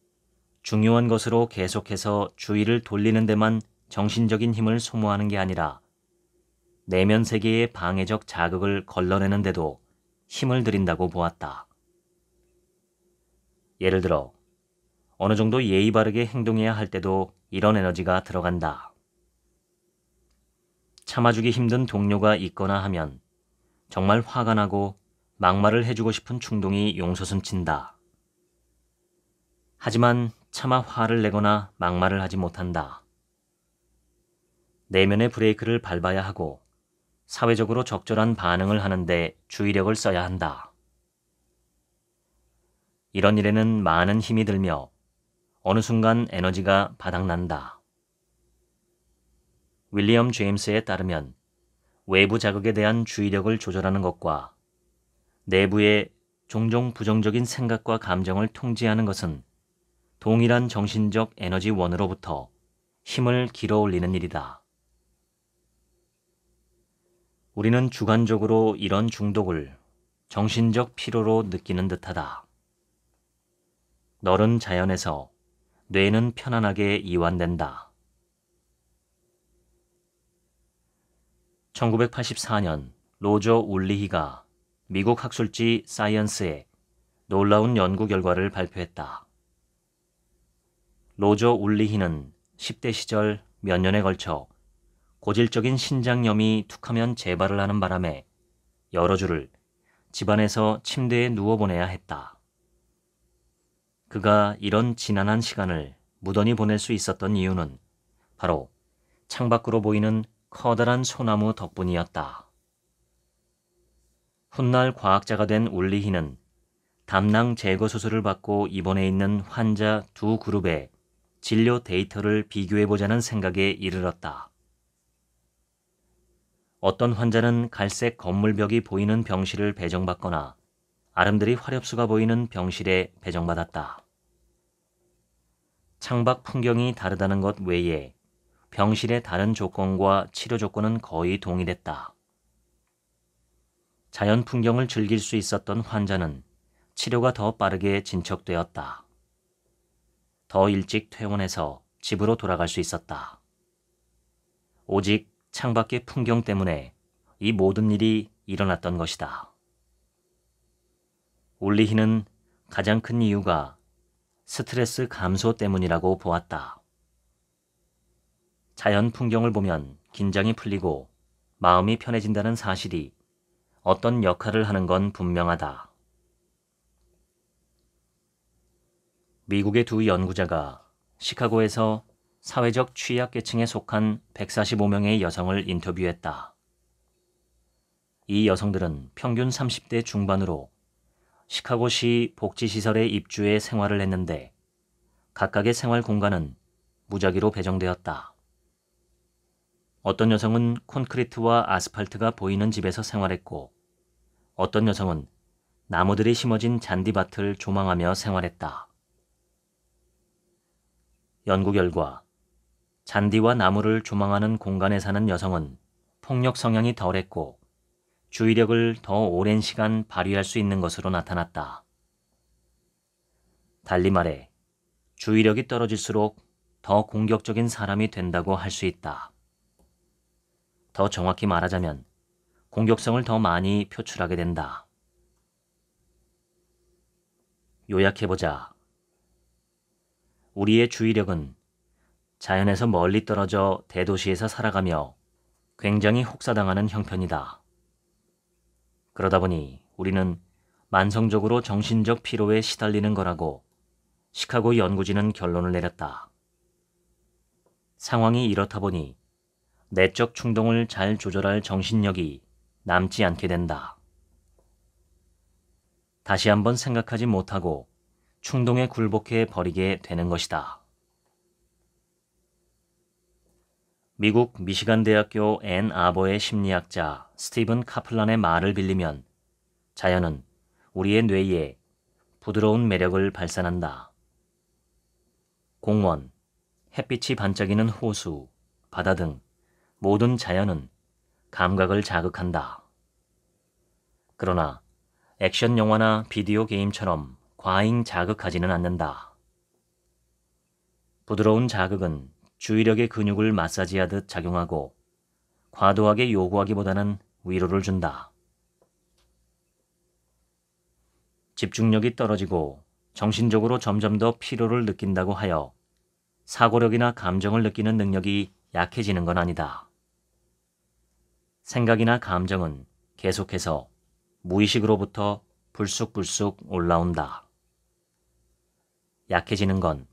중요한 것으로 계속해서 주의를 돌리는 데만 정신적인 힘을 소모하는 게 아니라 내면 세계의 방해적 자극을 걸러내는 데도 힘을 들인다고 보았다. 예를 들어 어느 정도 예의 바르게 행동해야 할 때도 이런 에너지가 들어간다. 참아주기 힘든 동료가 있거나 하면 정말 화가 나고 막말을 해주고 싶은 충동이 용솟음친다. 하지만 차마 화를 내거나 막말을 하지 못한다. 내면의 브레이크를 밟아야 하고 사회적으로 적절한 반응을 하는데 주의력을 써야 한다. 이런 일에는 많은 힘이 들며 어느 순간 에너지가 바닥난다. 윌리엄 제임스에 따르면 외부 자극에 대한 주의력을 조절하는 것과 내부의 종종 부정적인 생각과 감정을 통제하는 것은 동일한 정신적 에너지 원으로부터 힘을 길어올리는 일이다. 우리는 주관적으로 이런 중독을 정신적 피로로 느끼는 듯하다. 너른 자연에서 뇌는 편안하게 이완된다. 1984년 로저 울리히가 미국 학술지 사이언스에 놀라운 연구 결과를 발표했다. 로저 울리히는 10대 시절 몇 년에 걸쳐 고질적인 신장염이 툭하면 재발을 하는 바람에 여러 주를 집안에서 침대에 누워보내야 했다. 그가 이런 지난한 시간을 무던히 보낼 수 있었던 이유는 바로 창밖으로 보이는 커다란 소나무 덕분이었다. 훗날 과학자가 된 울리히는 담낭 제거 수술을 받고 입원해 있는 환자 두 그룹의 진료 데이터를 비교해보자는 생각에 이르렀다. 어떤 환자는 갈색 건물벽이 보이는 병실을 배정받거나 아름드리 화렵수가 보이는 병실에 배정받았다. 창밖 풍경이 다르다는 것 외에 병실의 다른 조건과 치료 조건은 거의 동일했다. 자연 풍경을 즐길 수 있었던 환자는 치료가 더 빠르게 진척되었다. 더 일찍 퇴원해서 집으로 돌아갈 수 있었다. 오직 창밖의 풍경 때문에 이 모든 일이 일어났던 것이다. 울리히는 가장 큰 이유가 스트레스 감소 때문이라고 보았다. 자연 풍경을 보면 긴장이 풀리고 마음이 편해진다는 사실이 어떤 역할을 하는 건 분명하다. 미국의 두 연구자가 시카고에서 사회적 취약계층에 속한 145명의 여성을 인터뷰했다. 이 여성들은 평균 30대 중반으로 시카고시 복지시설에 입주해 생활을 했는데 각각의 생활 공간은 무작위로 배정되었다. 어떤 여성은 콘크리트와 아스팔트가 보이는 집에서 생활했고 어떤 여성은 나무들이 심어진 잔디밭을 조망하며 생활했다. 연구 결과 잔디와 나무를 조망하는 공간에 사는 여성은 폭력 성향이 덜했고 주의력을 더 오랜 시간 발휘할 수 있는 것으로 나타났다. 달리 말해 주의력이 떨어질수록 더 공격적인 사람이 된다고 할 수 있다. 더 정확히 말하자면 공격성을 더 많이 표출하게 된다. 요약해보자. 우리의 주의력은 자연에서 멀리 떨어져 대도시에서 살아가며 굉장히 혹사당하는 형편이다. 그러다 보니 우리는 만성적으로 정신적 피로에 시달리는 거라고 시카고 연구진은 결론을 내렸다. 상황이 이렇다 보니 내적 충동을 잘 조절할 정신력이 남지 않게 된다. 다시 한번 생각하지 못하고 충동에 굴복해 버리게 되는 것이다. 미국 미시간 대학교 앤 아버의 심리학자 스티븐 카플란의 말을 빌리면 자연은 우리의 뇌에 부드러운 매력을 발산한다. 공원, 햇빛이 반짝이는 호수, 바다 등 모든 자연은 감각을 자극한다. 그러나 액션 영화나 비디오 게임처럼 과잉 자극하지는 않는다. 부드러운 자극은 주의력의 근육을 마사지하듯 작용하고 과도하게 요구하기보다는 위로를 준다. 집중력이 떨어지고 정신적으로 점점 더 피로를 느낀다고 하여 사고력이나 감정을 느끼는 능력이 약해지는 건 아니다. 생각이나 감정은 계속해서 무의식으로부터 불쑥불쑥 올라온다. 약해지는 건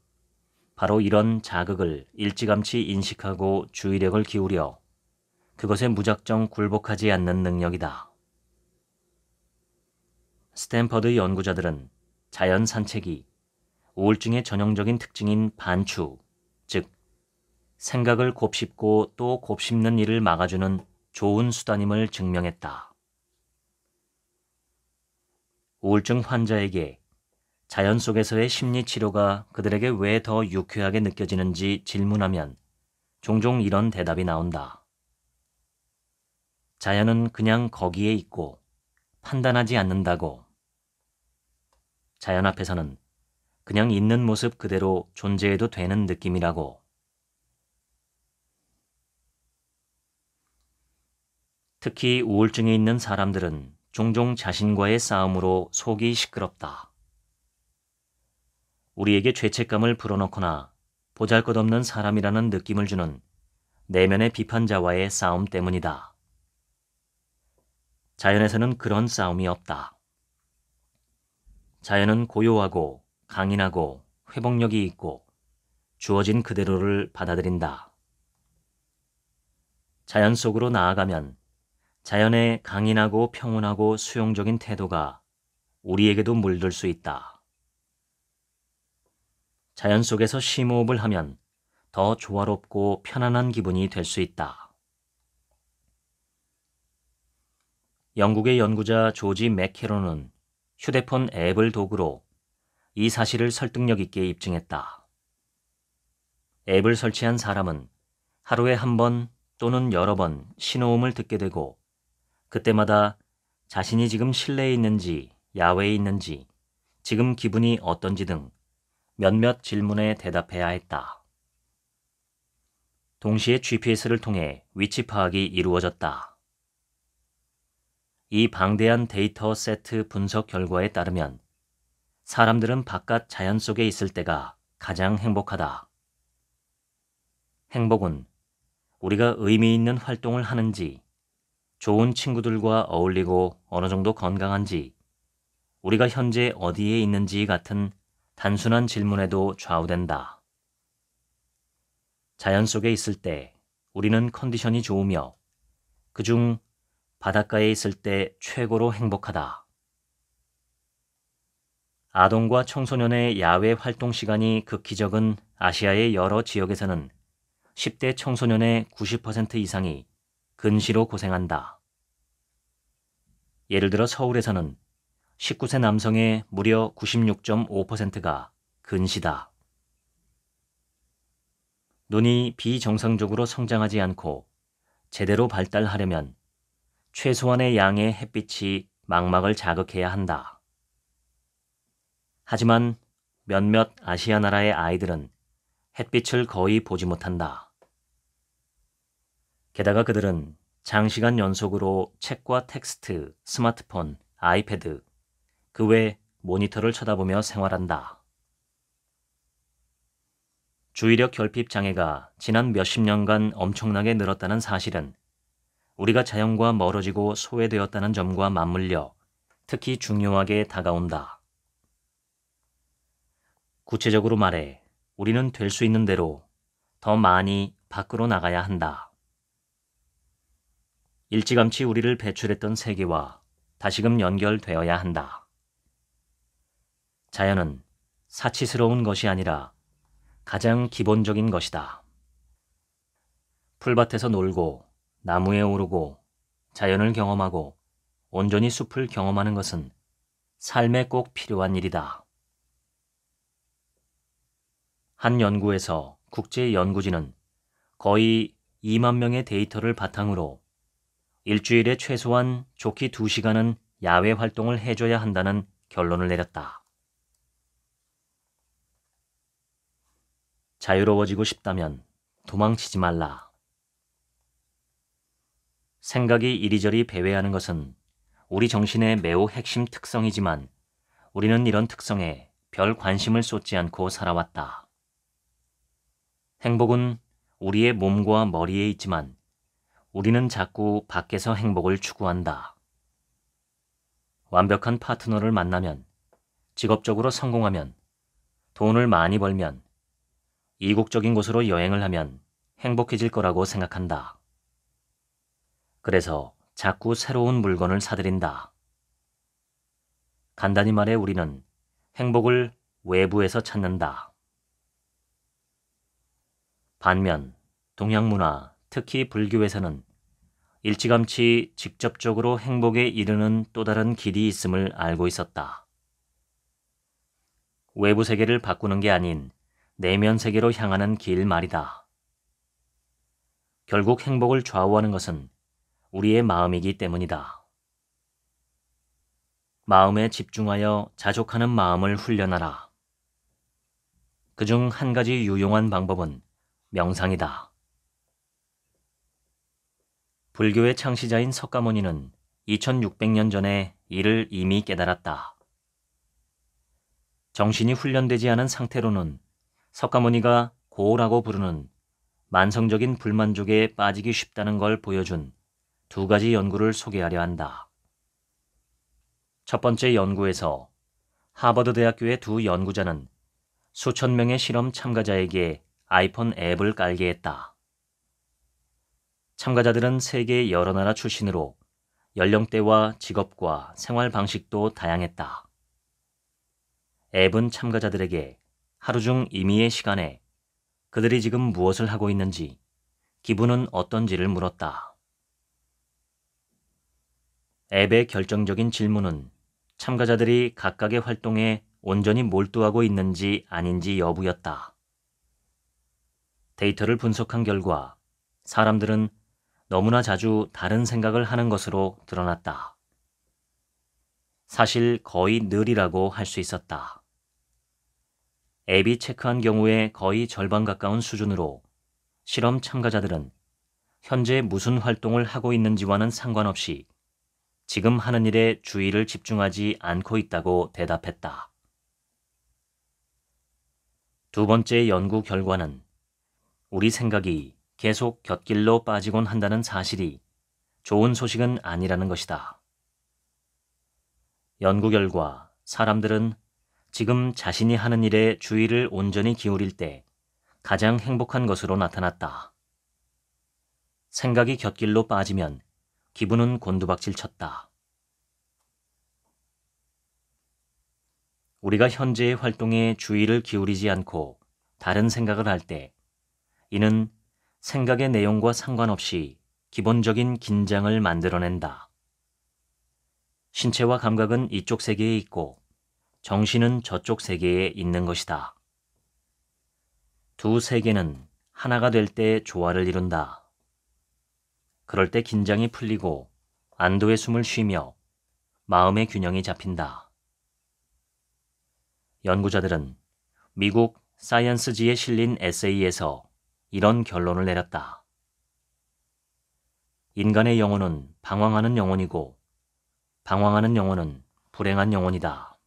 바로 이런 자극을 일찌감치 인식하고 주의력을 기울여 그것에 무작정 굴복하지 않는 능력이다. 스탠퍼드 연구자들은 자연 산책이 우울증의 전형적인 특징인 반추, 즉 생각을 곱씹고 또 곱씹는 일을 막아주는 좋은 수단임을 증명했다. 우울증 환자에게 자연 속에서의 심리치료가 그들에게 왜 더 유쾌하게 느껴지는지 질문하면 종종 이런 대답이 나온다. 자연은 그냥 거기에 있고 판단하지 않는다고. 자연 앞에서는 그냥 있는 모습 그대로 존재해도 되는 느낌이라고. 특히 우울증에 있는 사람들은 종종 자신과의 싸움으로 속이 시끄럽다. 우리에게 죄책감을 불어넣거나 보잘것없는 사람이라는 느낌을 주는 내면의 비판자와의 싸움 때문이다. 자연에서는 그런 싸움이 없다. 자연은 고요하고 강인하고 회복력이 있고 주어진 그대로를 받아들인다. 자연 속으로 나아가면 자연의 강인하고 평온하고 수용적인 태도가 우리에게도 물들 수 있다. 자연 속에서 심호흡을 하면 더 조화롭고 편안한 기분이 될 수 있다. 영국의 연구자 조지 맥케론은 휴대폰 앱을 도구로 이 사실을 설득력 있게 입증했다. 앱을 설치한 사람은 하루에 한 번 또는 여러 번 신호음을 듣게 되고 그때마다 자신이 지금 실내에 있는지 야외에 있는지 지금 기분이 어떤지 등 몇몇 질문에 대답해야 했다. 동시에 GPS를 통해 위치 파악이 이루어졌다. 이 방대한 데이터 세트 분석 결과에 따르면 사람들은 바깥 자연 속에 있을 때가 가장 행복하다. 행복은 우리가 의미 있는 활동을 하는지, 좋은 친구들과 어울리고 어느 정도 건강한지, 우리가 현재 어디에 있는지 같은 단순한 질문에도 좌우된다. 자연 속에 있을 때 우리는 컨디션이 좋으며 그중 바닷가에 있을 때 최고로 행복하다. 아동과 청소년의 야외 활동 시간이 극히 적은 아시아의 여러 지역에서는 10대 청소년의 90% 이상이 근시로 고생한다. 예를 들어 서울에서는 19세 남성의 무려 96.5%가 근시다. 눈이 비정상적으로 성장하지 않고 제대로 발달하려면 최소한의 양의 햇빛이 망막을 자극해야 한다. 하지만 몇몇 아시아 나라의 아이들은 햇빛을 거의 보지 못한다. 게다가 그들은 장시간 연속으로 책과 텍스트, 스마트폰, 아이패드, 그 외 모니터를 쳐다보며 생활한다. 주의력 결핍 장애가 지난 몇십 년간 엄청나게 늘었다는 사실은 우리가 자연과 멀어지고 소외되었다는 점과 맞물려 특히 중요하게 다가온다. 구체적으로 말해 우리는 될 수 있는 대로 더 많이 밖으로 나가야 한다. 일찌감치 우리를 배출했던 세계와 다시금 연결되어야 한다. 자연은 사치스러운 것이 아니라 가장 기본적인 것이다. 풀밭에서 놀고 나무에 오르고 자연을 경험하고 온전히 숲을 경험하는 것은 삶에 꼭 필요한 일이다. 한 연구에서 국제연구진은 거의 2만 명의 데이터를 바탕으로 일주일에 최소한 좋게 2시간은 야외 활동을 해줘야 한다는 결론을 내렸다. 자유로워지고 싶다면 도망치지 말라. 생각이 이리저리 배회하는 것은 우리 정신의 매우 핵심 특성이지만 우리는 이런 특성에 별 관심을 쏟지 않고 살아왔다. 행복은 우리의 몸과 머리에 있지만 우리는 자꾸 밖에서 행복을 추구한다. 완벽한 파트너를 만나면, 직업적으로 성공하면, 돈을 많이 벌면, 이국적인 곳으로 여행을 하면 행복해질 거라고 생각한다. 그래서 자꾸 새로운 물건을 사들인다. 간단히 말해 우리는 행복을 외부에서 찾는다. 반면 동양 문화, 특히 불교에서는 일찌감치 직접적으로 행복에 이르는 또 다른 길이 있음을 알고 있었다. 외부 세계를 바꾸는 게 아닌 내면 세계로 향하는 길 말이다. 결국 행복을 좌우하는 것은 우리의 마음이기 때문이다. 마음에 집중하여 자족하는 마음을 훈련하라. 그중 한 가지 유용한 방법은 명상이다. 불교의 창시자인 석가모니는 2600년 전에 이를 이미 깨달았다. 정신이 훈련되지 않은 상태로는 석가모니가 고라고 부르는 만성적인 불만족에 빠지기 쉽다는 걸 보여준 두 가지 연구를 소개하려 한다. 첫 번째 연구에서 하버드 대학교의 두 연구자는 수천 명의 실험 참가자에게 아이폰 앱을 깔게 했다. 참가자들은 세계 여러 나라 출신으로 연령대와 직업과 생활 방식도 다양했다. 앱은 참가자들에게 하루 중 임의의 시간에 그들이 지금 무엇을 하고 있는지, 기분은 어떤지를 물었다. 앱의 결정적인 질문은 참가자들이 각각의 활동에 온전히 몰두하고 있는지 아닌지 여부였다. 데이터를 분석한 결과 사람들은 너무나 자주 다른 생각을 하는 것으로 드러났다. 사실 거의 늘이라고 할 수 있었다. 앱이 체크한 경우에 거의 절반 가까운 수준으로 실험 참가자들은 현재 무슨 활동을 하고 있는지와는 상관없이 지금 하는 일에 주의를 집중하지 않고 있다고 대답했다. 두 번째 연구 결과는 우리 생각이 계속 곁길로 빠지곤 한다는 사실이 좋은 소식은 아니라는 것이다. 연구 결과 사람들은 지금 자신이 하는 일에 주의를 온전히 기울일 때 가장 행복한 것으로 나타났다. 생각이 곁길로 빠지면 기분은 곤두박질 쳤다. 우리가 현재의 활동에 주의를 기울이지 않고 다른 생각을 할 때 이는 생각의 내용과 상관없이 기본적인 긴장을 만들어낸다. 신체와 감각은 이쪽 세계에 있고 정신은 저쪽 세계에 있는 것이다. 두 세계는 하나가 될 때 조화를 이룬다. 그럴 때 긴장이 풀리고 안도의 숨을 쉬며 마음의 균형이 잡힌다. 연구자들은 미국 사이언스지에 실린 에세이에서 이런 결론을 내렸다. 인간의 영혼은 방황하는 영혼이고 방황하는 영혼은 불행한 영혼이다.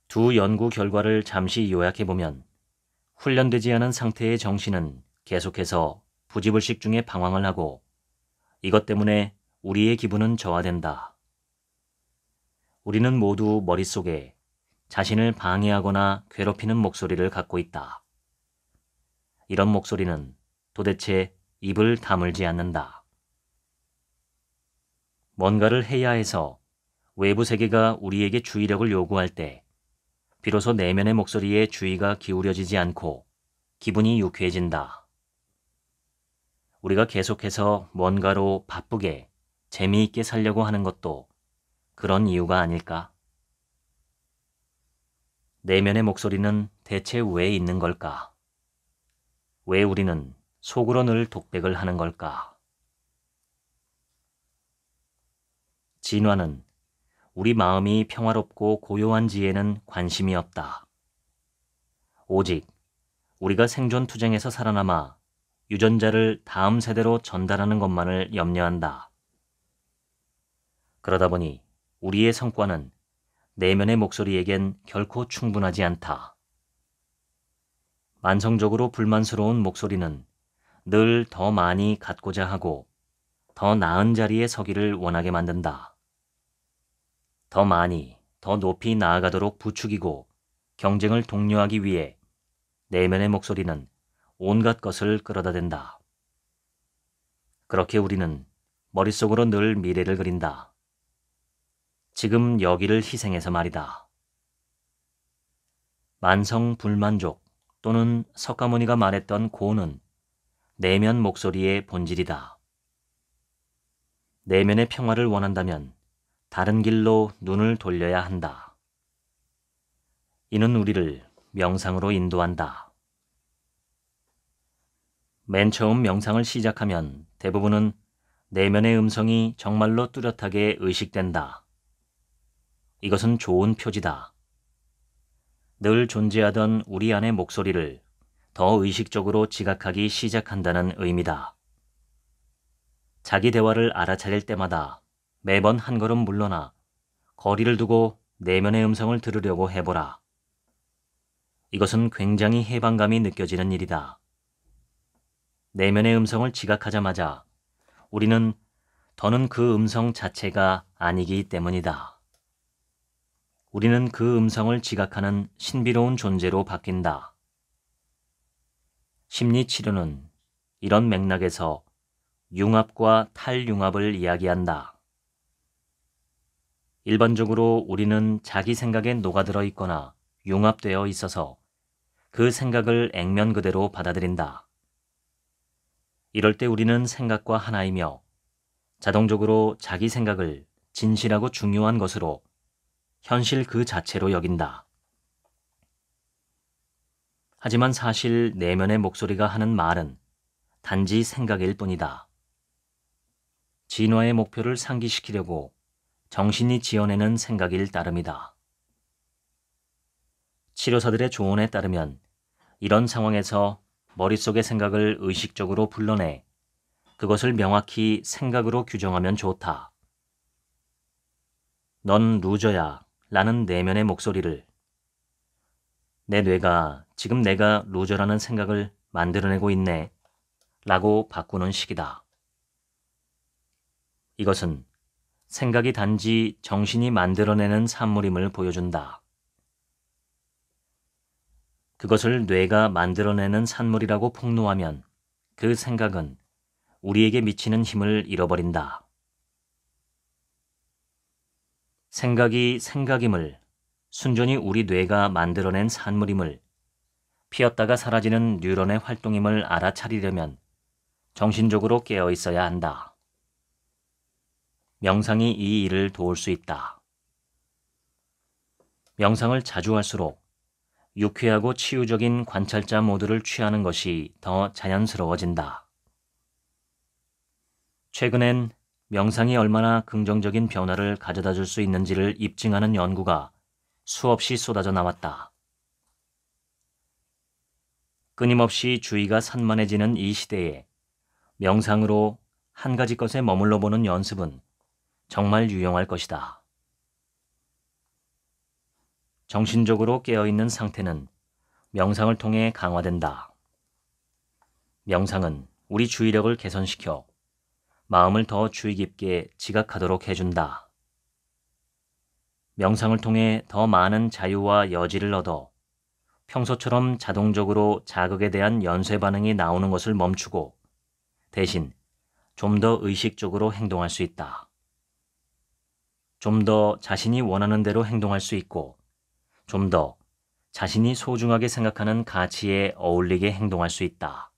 두 연구 결과를 잠시 요약해보면 훈련되지 않은 상태의 정신은 계속해서 부지불식 중에 방황을 하고 이것 때문에 우리의 기분은 저하된다. 우리는 모두 머릿속에 자신을 방해하거나 괴롭히는 목소리를 갖고 있다. 이런 목소리는 도대체 입을 다물지 않는다. 뭔가를 해야 해서 외부 세계가 우리에게 주의력을 요구할 때 비로소 내면의 목소리에 주의가 기울여지지 않고 기분이 유쾌해진다. 우리가 계속해서 뭔가로 바쁘게 재미있게 살려고 하는 것도 그런 이유가 아닐까? 내면의 목소리는 대체 왜 있는 걸까? 왜 우리는 속으로 늘 독백을 하는 걸까? 진화는 우리 마음이 평화롭고 고요한지에는 관심이 없다. 오직 우리가 생존 투쟁에서 살아남아 유전자를 다음 세대로 전달하는 것만을 염려한다. 그러다 보니 우리의 성과는 내면의 목소리에겐 결코 충분하지 않다. 만성적으로 불만스러운 목소리는 늘 더 많이 갖고자 하고 더 나은 자리에 서기를 원하게 만든다. 더 많이, 더 높이 나아가도록 부추기고 경쟁을 독려하기 위해 내면의 목소리는 온갖 것을 끌어다 댄다. 그렇게 우리는 머릿속으로 늘 미래를 그린다. 지금 여기를 희생해서 말이다. 만성 불만족 또는 석가모니가 말했던 고는 내면 목소리의 본질이다. 내면의 평화를 원한다면 다른 길로 눈을 돌려야 한다. 이는 우리를 명상으로 인도한다. 맨 처음 명상을 시작하면 대부분은 내면의 음성이 정말로 뚜렷하게 의식된다. 이것은 좋은 표지다. 늘 존재하던 우리 안의 목소리를 더 의식적으로 지각하기 시작한다는 의미다. 자기 대화를 알아차릴 때마다 매번 한 걸음 물러나 거리를 두고 내면의 음성을 들으려고 해보라. 이것은 굉장히 해방감이 느껴지는 일이다. 내면의 음성을 지각하자마자 우리는 더는 그 음성 자체가 아니기 때문이다. 우리는 그 음성을 지각하는 신비로운 존재로 바뀐다. 심리치료는 이런 맥락에서 융합과 탈융합을 이야기한다. 일반적으로 우리는 자기 생각에 녹아들어 있거나 융합되어 있어서 그 생각을 액면 그대로 받아들인다. 이럴 때 우리는 생각과 하나이며 자동적으로 자기 생각을 진실하고 중요한 것으로 현실 그 자체로 여긴다. 하지만 사실 내면의 목소리가 하는 말은 단지 생각일 뿐이다. 진화의 목표를 상기시키려고 정신이 지어내는 생각일 따름이다. 치료사들의 조언에 따르면 이런 상황에서 머릿속의 생각을 의식적으로 불러내 그것을 명확히 생각으로 규정하면 좋다. 넌 루저야 라는 내면의 목소리를 내 뇌가 지금 내가 루저라는 생각을 만들어내고 있네 라고 바꾸는 식이다. 이것은 생각이 단지 정신이 만들어내는 산물임을 보여준다. 그것을 뇌가 만들어내는 산물이라고 폭로하면 그 생각은 우리에게 미치는 힘을 잃어버린다. 생각이 생각임을, 순전히 우리 뇌가 만들어낸 산물임을, 피었다가 사라지는 뉴런의 활동임을 알아차리려면 정신적으로 깨어 있어야 한다. 명상이 이 일을 도울 수 있다. 명상을 자주 할수록 유쾌하고 치유적인 관찰자 모드를 취하는 것이 더 자연스러워진다. 최근엔 명상이 얼마나 긍정적인 변화를 가져다 줄 수 있는지를 입증하는 연구가 수없이 쏟아져 나왔다. 끊임없이 주의가 산만해지는 이 시대에 명상으로 한 가지 것에 머물러 보는 연습은 정말 유용할 것이다. 정신적으로 깨어있는 상태는 명상을 통해 강화된다. 명상은 우리 주의력을 개선시켜 마음을 더 주의 깊게 지각하도록 해준다. 명상을 통해 더 많은 자유와 여지를 얻어 평소처럼 자동적으로 자극에 대한 연쇄 반응이 나오는 것을 멈추고 대신 좀 더 의식적으로 행동할 수 있다. 좀 더 자신이 원하는 대로 행동할 수 있고 좀 더 자신이 소중하게 생각하는 가치에 어울리게 행동할 수 있다.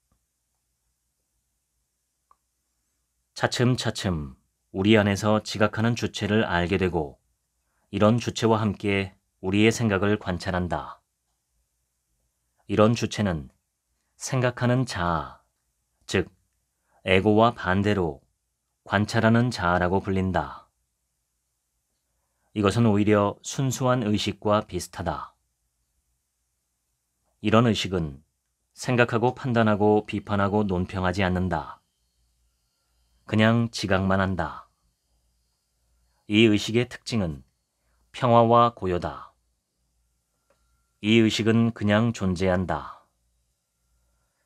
차츰차츰 우리 안에서 지각하는 주체를 알게 되고 이런 주체와 함께 우리의 생각을 관찰한다. 이런 주체는 생각하는 자아, 즉 에고와 반대로 관찰하는 자아라고 불린다. 이것은 오히려 순수한 의식과 비슷하다. 이런 의식은 생각하고 판단하고 비판하고 논평하지 않는다. 그냥 지각만 한다. 이 의식의 특징은 평화와 고요다. 이 의식은 그냥 존재한다.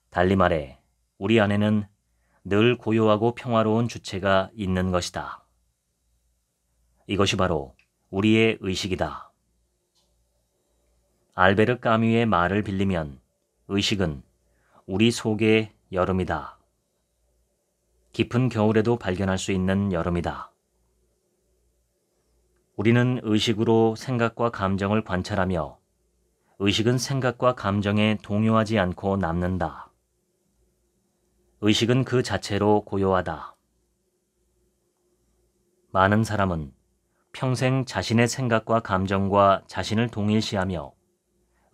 달리 말해 우리 안에는 늘 고요하고 평화로운 주체가 있는 것이다. 이것이 바로 우리의 의식이다. 알베르 까뮈의 말을 빌리면 의식은 우리 속의 여름이다. 깊은 겨울에도 발견할 수 있는 여름이다. 우리는 의식으로 생각과 감정을 관찰하며 의식은 생각과 감정에 동요하지 않고 남는다. 의식은 그 자체로 고요하다. 많은 사람은 평생 자신의 생각과 감정과 자신을 동일시하며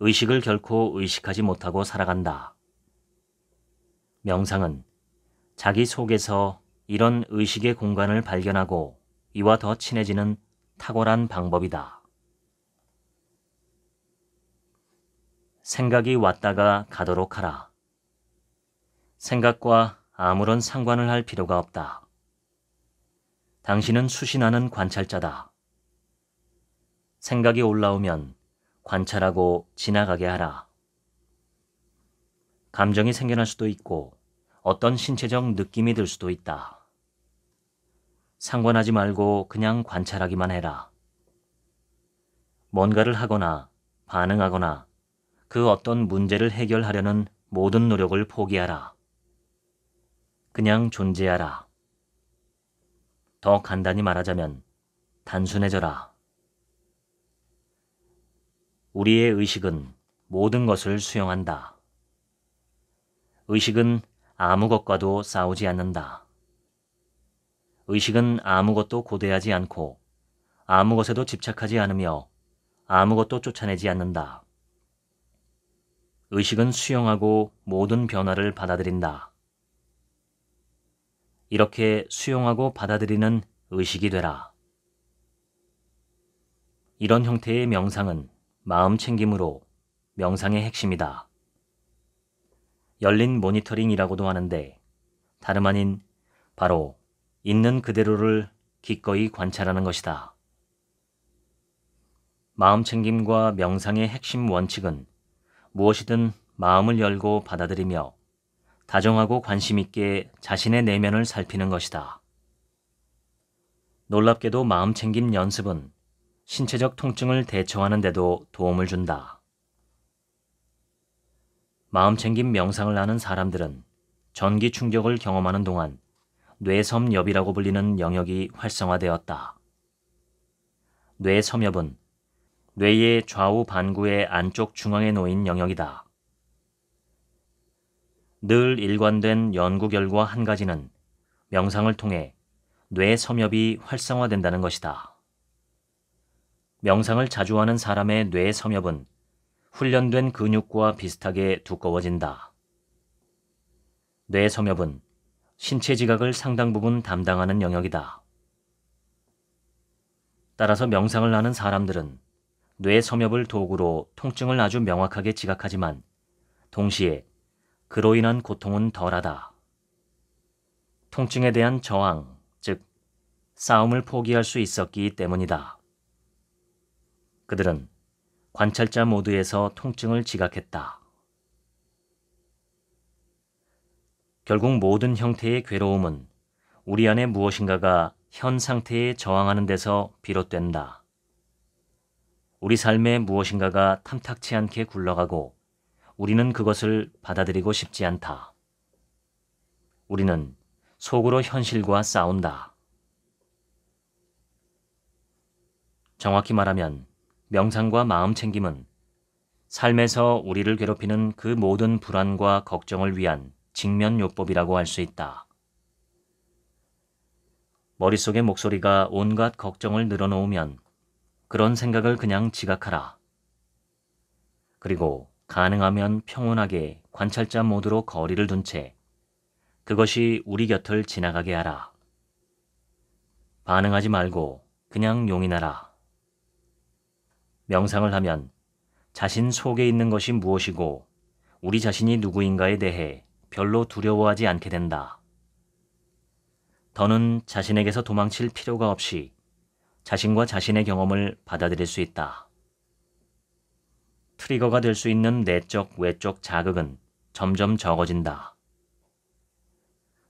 의식을 결코 의식하지 못하고 살아간다. 명상은 자기 속에서 이런 의식의 공간을 발견하고 이와 더 친해지는 탁월한 방법이다. 생각이 왔다가 가도록 하라. 생각과 아무런 상관을 할 필요가 없다. 당신은 수신하는 관찰자다. 생각이 올라오면 관찰하고 지나가게 하라. 감정이 생겨날 수도 있고 어떤 신체적 느낌이 들 수도 있다. 상관하지 말고 그냥 관찰하기만 해라. 뭔가를 하거나 반응하거나 그 어떤 문제를 해결하려는 모든 노력을 포기하라. 그냥 존재하라. 더 간단히 말하자면 단순해져라. 우리의 의식은 모든 것을 수용한다. 의식은 아무 것과도 싸우지 않는다. 의식은 아무것도 고대하지 않고 아무것에도 집착하지 않으며 아무것도 쫓아내지 않는다. 의식은 수용하고 모든 변화를 받아들인다. 이렇게 수용하고 받아들이는 의식이 되라. 이런 형태의 명상은 마음 챙김으로 명상의 핵심이다. 열린 모니터링이라고도 하는데 다름 아닌 바로 있는 그대로를 기꺼이 관찰하는 것이다. 마음 챙김과 명상의 핵심 원칙은 무엇이든 마음을 열고 받아들이며 다정하고 관심 있게 자신의 내면을 살피는 것이다. 놀랍게도 마음 챙김 연습은 신체적 통증을 대처하는 데도 도움을 준다. 마음 챙김 명상을 하는 사람들은 전기 충격을 경험하는 동안 뇌섬엽이라고 불리는 영역이 활성화되었다. 뇌섬엽은 뇌의 좌우 반구의 안쪽 중앙에 놓인 영역이다. 늘 일관된 연구 결과 한 가지는 명상을 통해 뇌섬엽이 활성화된다는 것이다. 명상을 자주 하는 사람의 뇌섬엽은 훈련된 근육과 비슷하게 두꺼워진다. 뇌섬엽은 신체 지각을 상당 부분 담당하는 영역이다. 따라서 명상을 하는 사람들은 뇌섬엽을 도구로 통증을 아주 명확하게 지각하지만 동시에 그로 인한 고통은 덜하다. 통증에 대한 저항, 즉 싸움을 포기할 수 있었기 때문이다. 그들은 관찰자 모드에서 통증을 지각했다. 결국 모든 형태의 괴로움은 우리 안에 무엇인가가 현 상태에 저항하는 데서 비롯된다. 우리 삶에 무엇인가가 탐탁치 않게 굴러가고 우리는 그것을 받아들이고 싶지 않다. 우리는 속으로 현실과 싸운다. 정확히 말하면 명상과 마음 챙김은 삶에서 우리를 괴롭히는 그 모든 불안과 걱정을 위한 직면요법이라고 할 수 있다. 머릿속의 목소리가 온갖 걱정을 늘어놓으면 그런 생각을 그냥 지각하라. 그리고 가능하면 평온하게 관찰자 모드로 거리를 둔 채 그것이 우리 곁을 지나가게 하라. 반응하지 말고 그냥 용인하라. 명상을 하면 자신 속에 있는 것이 무엇이고 우리 자신이 누구인가에 대해 별로 두려워하지 않게 된다. 더는 자신에게서 도망칠 필요가 없이 자신과 자신의 경험을 받아들일 수 있다. 트리거가 될 수 있는 내적, 외적 자극은 점점 적어진다.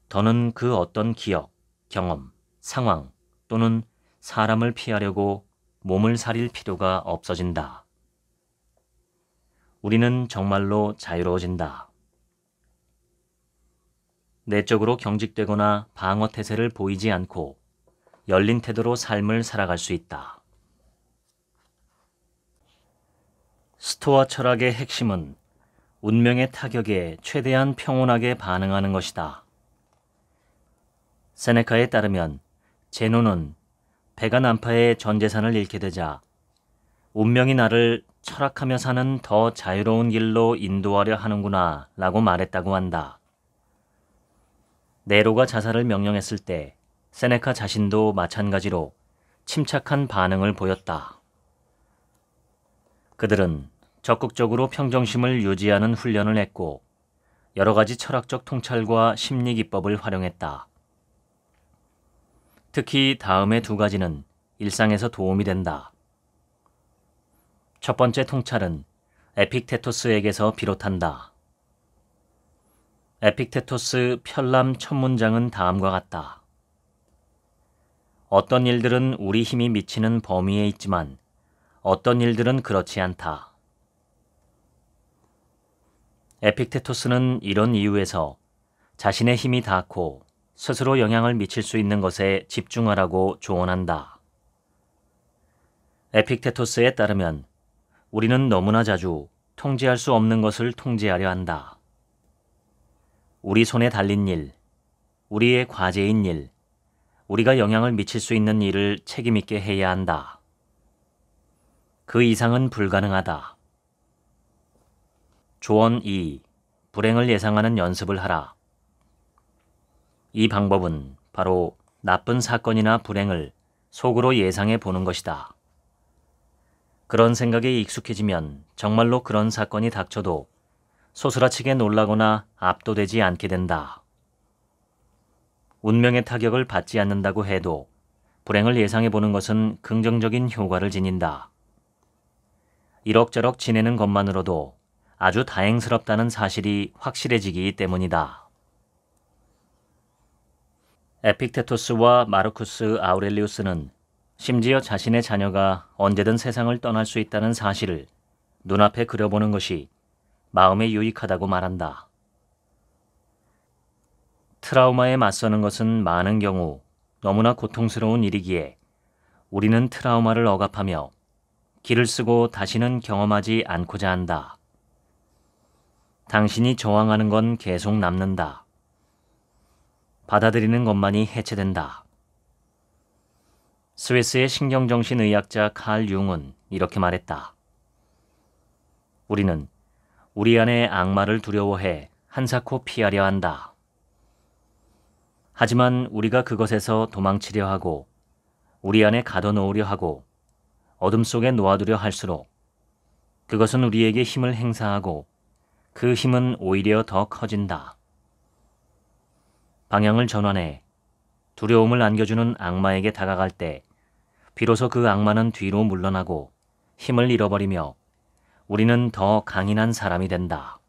더는 그 어떤 기억, 경험, 상황 또는 사람을 피하려고 몸을 사릴 필요가 없어진다. 우리는 정말로 자유로워진다. 내적으로 경직되거나 방어 태세를 보이지 않고 열린 태도로 삶을 살아갈 수 있다. 스토아 철학의 핵심은 운명의 타격에 최대한 평온하게 반응하는 것이다. 세네카에 따르면 제노는 배가 난파해 전 재산을 잃게 되자 운명이 나를 철학하며 사는 더 자유로운 길로 인도하려 하는구나 라고 말했다고 한다. 네로가 자살을 명령했을 때 세네카 자신도 마찬가지로 침착한 반응을 보였다. 그들은 적극적으로 평정심을 유지하는 훈련을 했고 여러 가지 철학적 통찰과 심리 기법을 활용했다. 특히 다음의 두 가지는 일상에서 도움이 된다. 첫 번째 통찰은 에픽테토스에게서 비롯한다. 에픽테토스 편람 첫 문장은 다음과 같다. 어떤 일들은 우리 힘이 미치는 범위에 있지만 어떤 일들은 그렇지 않다. 에픽테토스는 이런 이유에서 자신의 힘이 닿고 스스로 영향을 미칠 수 있는 것에 집중하라고 조언한다. 에픽테토스에 따르면 우리는 너무나 자주 통제할 수 없는 것을 통제하려 한다. 우리 손에 달린 일, 우리의 과제인 일, 우리가 영향을 미칠 수 있는 일을 책임있게 해야 한다. 그 이상은 불가능하다. 조언 2. 불행을 예상하는 연습을 하라. 이 방법은 바로 나쁜 사건이나 불행을 속으로 예상해 보는 것이다. 그런 생각에 익숙해지면 정말로 그런 사건이 닥쳐도 소스라치게 놀라거나 압도되지 않게 된다. 운명의 타격을 받지 않는다고 해도 불행을 예상해 보는 것은 긍정적인 효과를 지닌다. 이럭저럭 지내는 것만으로도 아주 다행스럽다는 사실이 확실해지기 때문이다. 에픽테토스와 마르쿠스 아우렐리우스는 심지어 자신의 자녀가 언제든 세상을 떠날 수 있다는 사실을 눈앞에 그려보는 것이 마음에 유익하다고 말한다. 트라우마에 맞서는 것은 많은 경우 너무나 고통스러운 일이기에 우리는 트라우마를 억압하며 길을 쓰고 다시는 경험하지 않고자 한다. 당신이 저항하는 건 계속 남는다. 받아들이는 것만이 해체된다. 스위스의 신경정신의학자 칼 융은 이렇게 말했다. 우리는 우리 안의 악마를 두려워해 한사코 피하려 한다. 하지만 우리가 그것에서 도망치려 하고 우리 안에 가둬놓으려 하고 어둠 속에 놓아두려 할수록 그것은 우리에게 힘을 행사하고 그 힘은 오히려 더 커진다. 방향을 전환해 두려움을 안겨주는 악마에게 다가갈 때 비로소 그 악마는 뒤로 물러나고 힘을 잃어버리며 우리는 더 강인한 사람이 된다.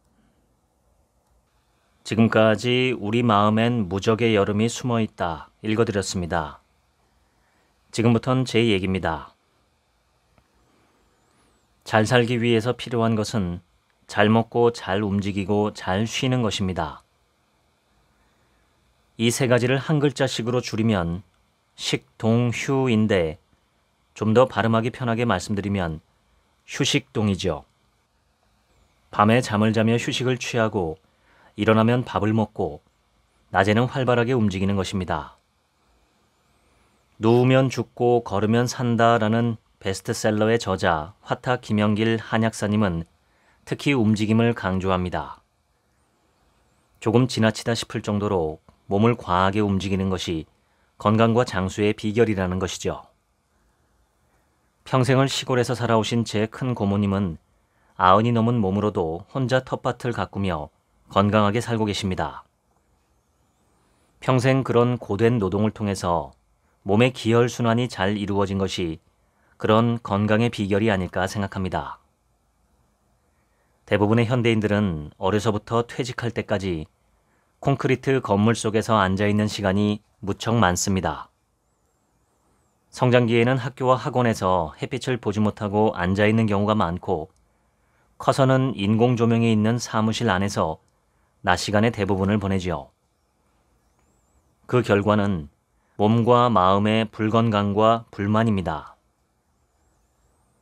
지금까지 우리 마음엔 무적의 여름이 숨어 있다 읽어드렸습니다. 지금부턴 제 얘기입니다. 잘 살기 위해서 필요한 것은 잘 먹고 잘 움직이고 잘 쉬는 것입니다. 이 세 가지를 한 글자씩으로 줄이면 식동휴인데 좀 더 발음하기 편하게 말씀드리면 휴식동이죠. 밤에 잠을 자며 휴식을 취하고 일어나면 밥을 먹고 낮에는 활발하게 움직이는 것입니다. 누우면 죽고 걸으면 산다라는 베스트셀러의 저자 화타 김영길 한약사님은 특히 움직임을 강조합니다. 조금 지나치다 싶을 정도로 몸을 과하게 움직이는 것이 건강과 장수의 비결이라는 것이죠. 평생을 시골에서 살아오신 제 큰 고모님은 90이 넘은 몸으로도 혼자 텃밭을 가꾸며 건강하게 살고 계십니다. 평생 그런 고된 노동을 통해서 몸의 기혈순환이 잘 이루어진 것이 그런 건강의 비결이 아닐까 생각합니다. 대부분의 현대인들은 어려서부터 퇴직할 때까지 콘크리트 건물 속에서 앉아있는 시간이 무척 많습니다. 성장기에는 학교와 학원에서 햇빛을 보지 못하고 앉아있는 경우가 많고 커서는 인공 조명이 있는 사무실 안에서 낮 시간의 대부분을 보내지요. 그 결과는 몸과 마음의 불건강과 불만입니다.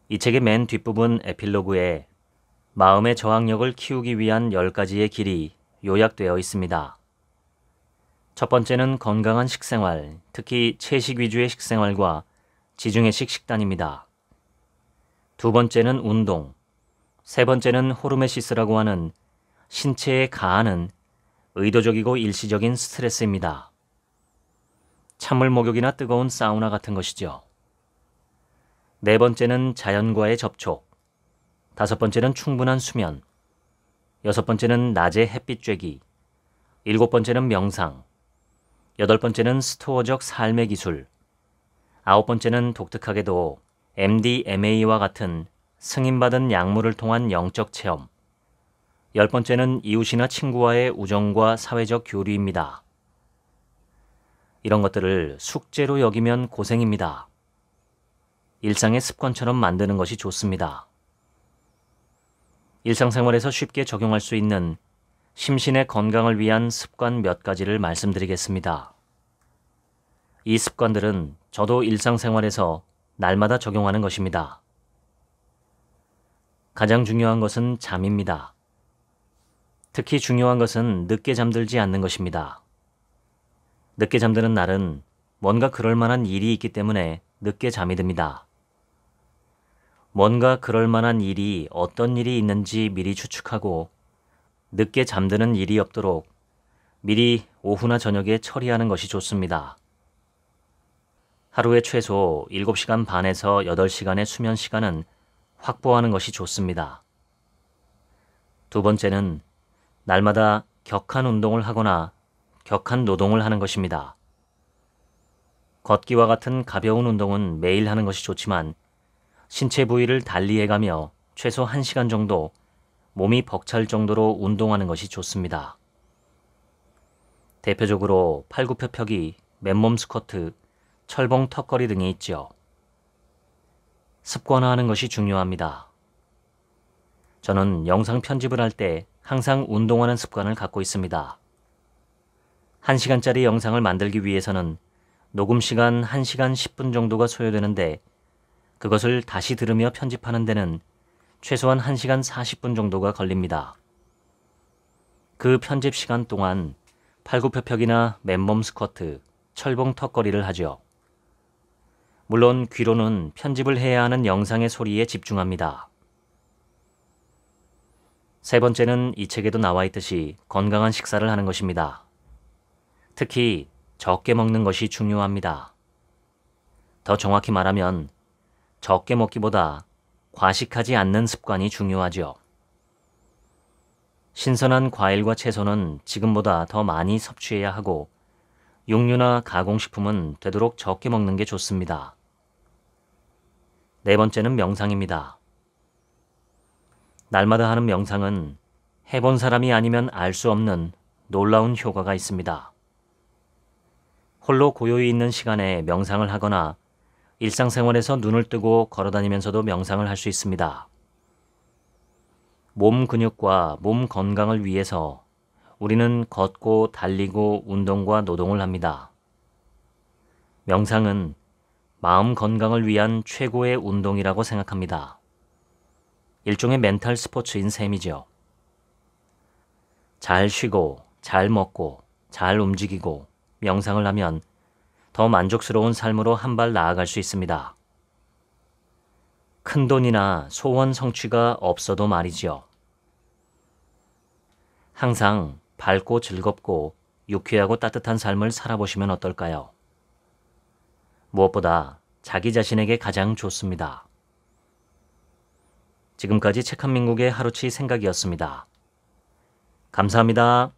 이 책의 맨 뒷부분 에필로그에 마음의 저항력을 키우기 위한 10가지의 길이 요약되어 있습니다. 첫 번째는 건강한 식생활, 특히 채식 위주의 식생활과 지중해식 식단입니다. 두 번째는 운동, 세 번째는 호르메시스라고 하는 신체에 가하는 의도적이고 일시적인 스트레스입니다. 찬물 목욕이나 뜨거운 사우나 같은 것이죠. 네 번째는 자연과의 접촉. 다섯 번째는 충분한 수면. 여섯 번째는 낮에 햇빛 쬐기. 일곱 번째는 명상. 여덟 번째는 스토어적 삶의 기술. 아홉 번째는 독특하게도 MDMA와 같은 승인받은 약물을 통한 영적 체험. 열 번째는 이웃이나 친구와의 우정과 사회적 교류입니다. 이런 것들을 숙제로 여기면 고생입니다. 일상의 습관처럼 만드는 것이 좋습니다. 일상생활에서 쉽게 적용할 수 있는 심신의 건강을 위한 습관 몇 가지를 말씀드리겠습니다. 이 습관들은 저도 일상생활에서 날마다 적용하는 것입니다. 가장 중요한 것은 잠입니다. 특히 중요한 것은 늦게 잠들지 않는 것입니다. 늦게 잠드는 날은 뭔가 그럴 만한 일이 있기 때문에 늦게 잠이 듭니다. 뭔가 그럴 만한 일이 어떤 일이 있는지 미리 추측하고 늦게 잠드는 일이 없도록 미리 오후나 저녁에 처리하는 것이 좋습니다. 하루에 최소 7시간 반에서 8시간의 수면 시간은 확보하는 것이 좋습니다. 두 번째는 날마다 격한 운동을 하거나 격한 노동을 하는 것입니다. 걷기와 같은 가벼운 운동은 매일 하는 것이 좋지만 신체 부위를 달리해가며 최소 1시간 정도 몸이 벅찰 정도로 운동하는 것이 좋습니다. 대표적으로 팔굽혀펴기, 맨몸 스쿼트, 철봉 턱걸이 등이 있죠. 습관화하는 것이 중요합니다. 저는 영상 편집을 할 때 항상 운동하는 습관을 갖고 있습니다. 1시간짜리 영상을 만들기 위해서는 녹음 시간 1시간 10분 정도가 소요되는데 그것을 다시 들으며 편집하는 데는 최소한 1시간 40분 정도가 걸립니다. 그 편집 시간 동안 팔굽혀펴기나 맨몸 스쿼트, 철봉 턱걸이를 하죠. 물론 귀로는 편집을 해야 하는 영상의 소리에 집중합니다. 세 번째는 이 책에도 나와 있듯이 건강한 식사를 하는 것입니다. 특히 적게 먹는 것이 중요합니다. 더 정확히 말하면 적게 먹기보다 과식하지 않는 습관이 중요하죠. 신선한 과일과 채소는 지금보다 더 많이 섭취해야 하고 육류나 가공식품은 되도록 적게 먹는 게 좋습니다. 네 번째는 명상입니다. 날마다 하는 명상은 해본 사람이 아니면 알 수 없는 놀라운 효과가 있습니다. 홀로 고요히 있는 시간에 명상을 하거나 일상생활에서 눈을 뜨고 걸어다니면서도 명상을 할 수 있습니다. 몸 근육과 몸 건강을 위해서 우리는 걷고 달리고 운동과 노동을 합니다. 명상은 마음 건강을 위한 최고의 운동이라고 생각합니다. 일종의 멘탈 스포츠인 셈이죠. 잘 쉬고, 잘 먹고, 잘 움직이고 명상을 하면 더 만족스러운 삶으로 한 발 나아갈 수 있습니다. 큰 돈이나 소원 성취가 없어도 말이죠. 항상 밝고 즐겁고 유쾌하고 따뜻한 삶을 살아보시면 어떨까요? 무엇보다 자기 자신에게 가장 좋습니다. 지금까지 책 한 민국의 하루치 생각이었습니다. 감사합니다.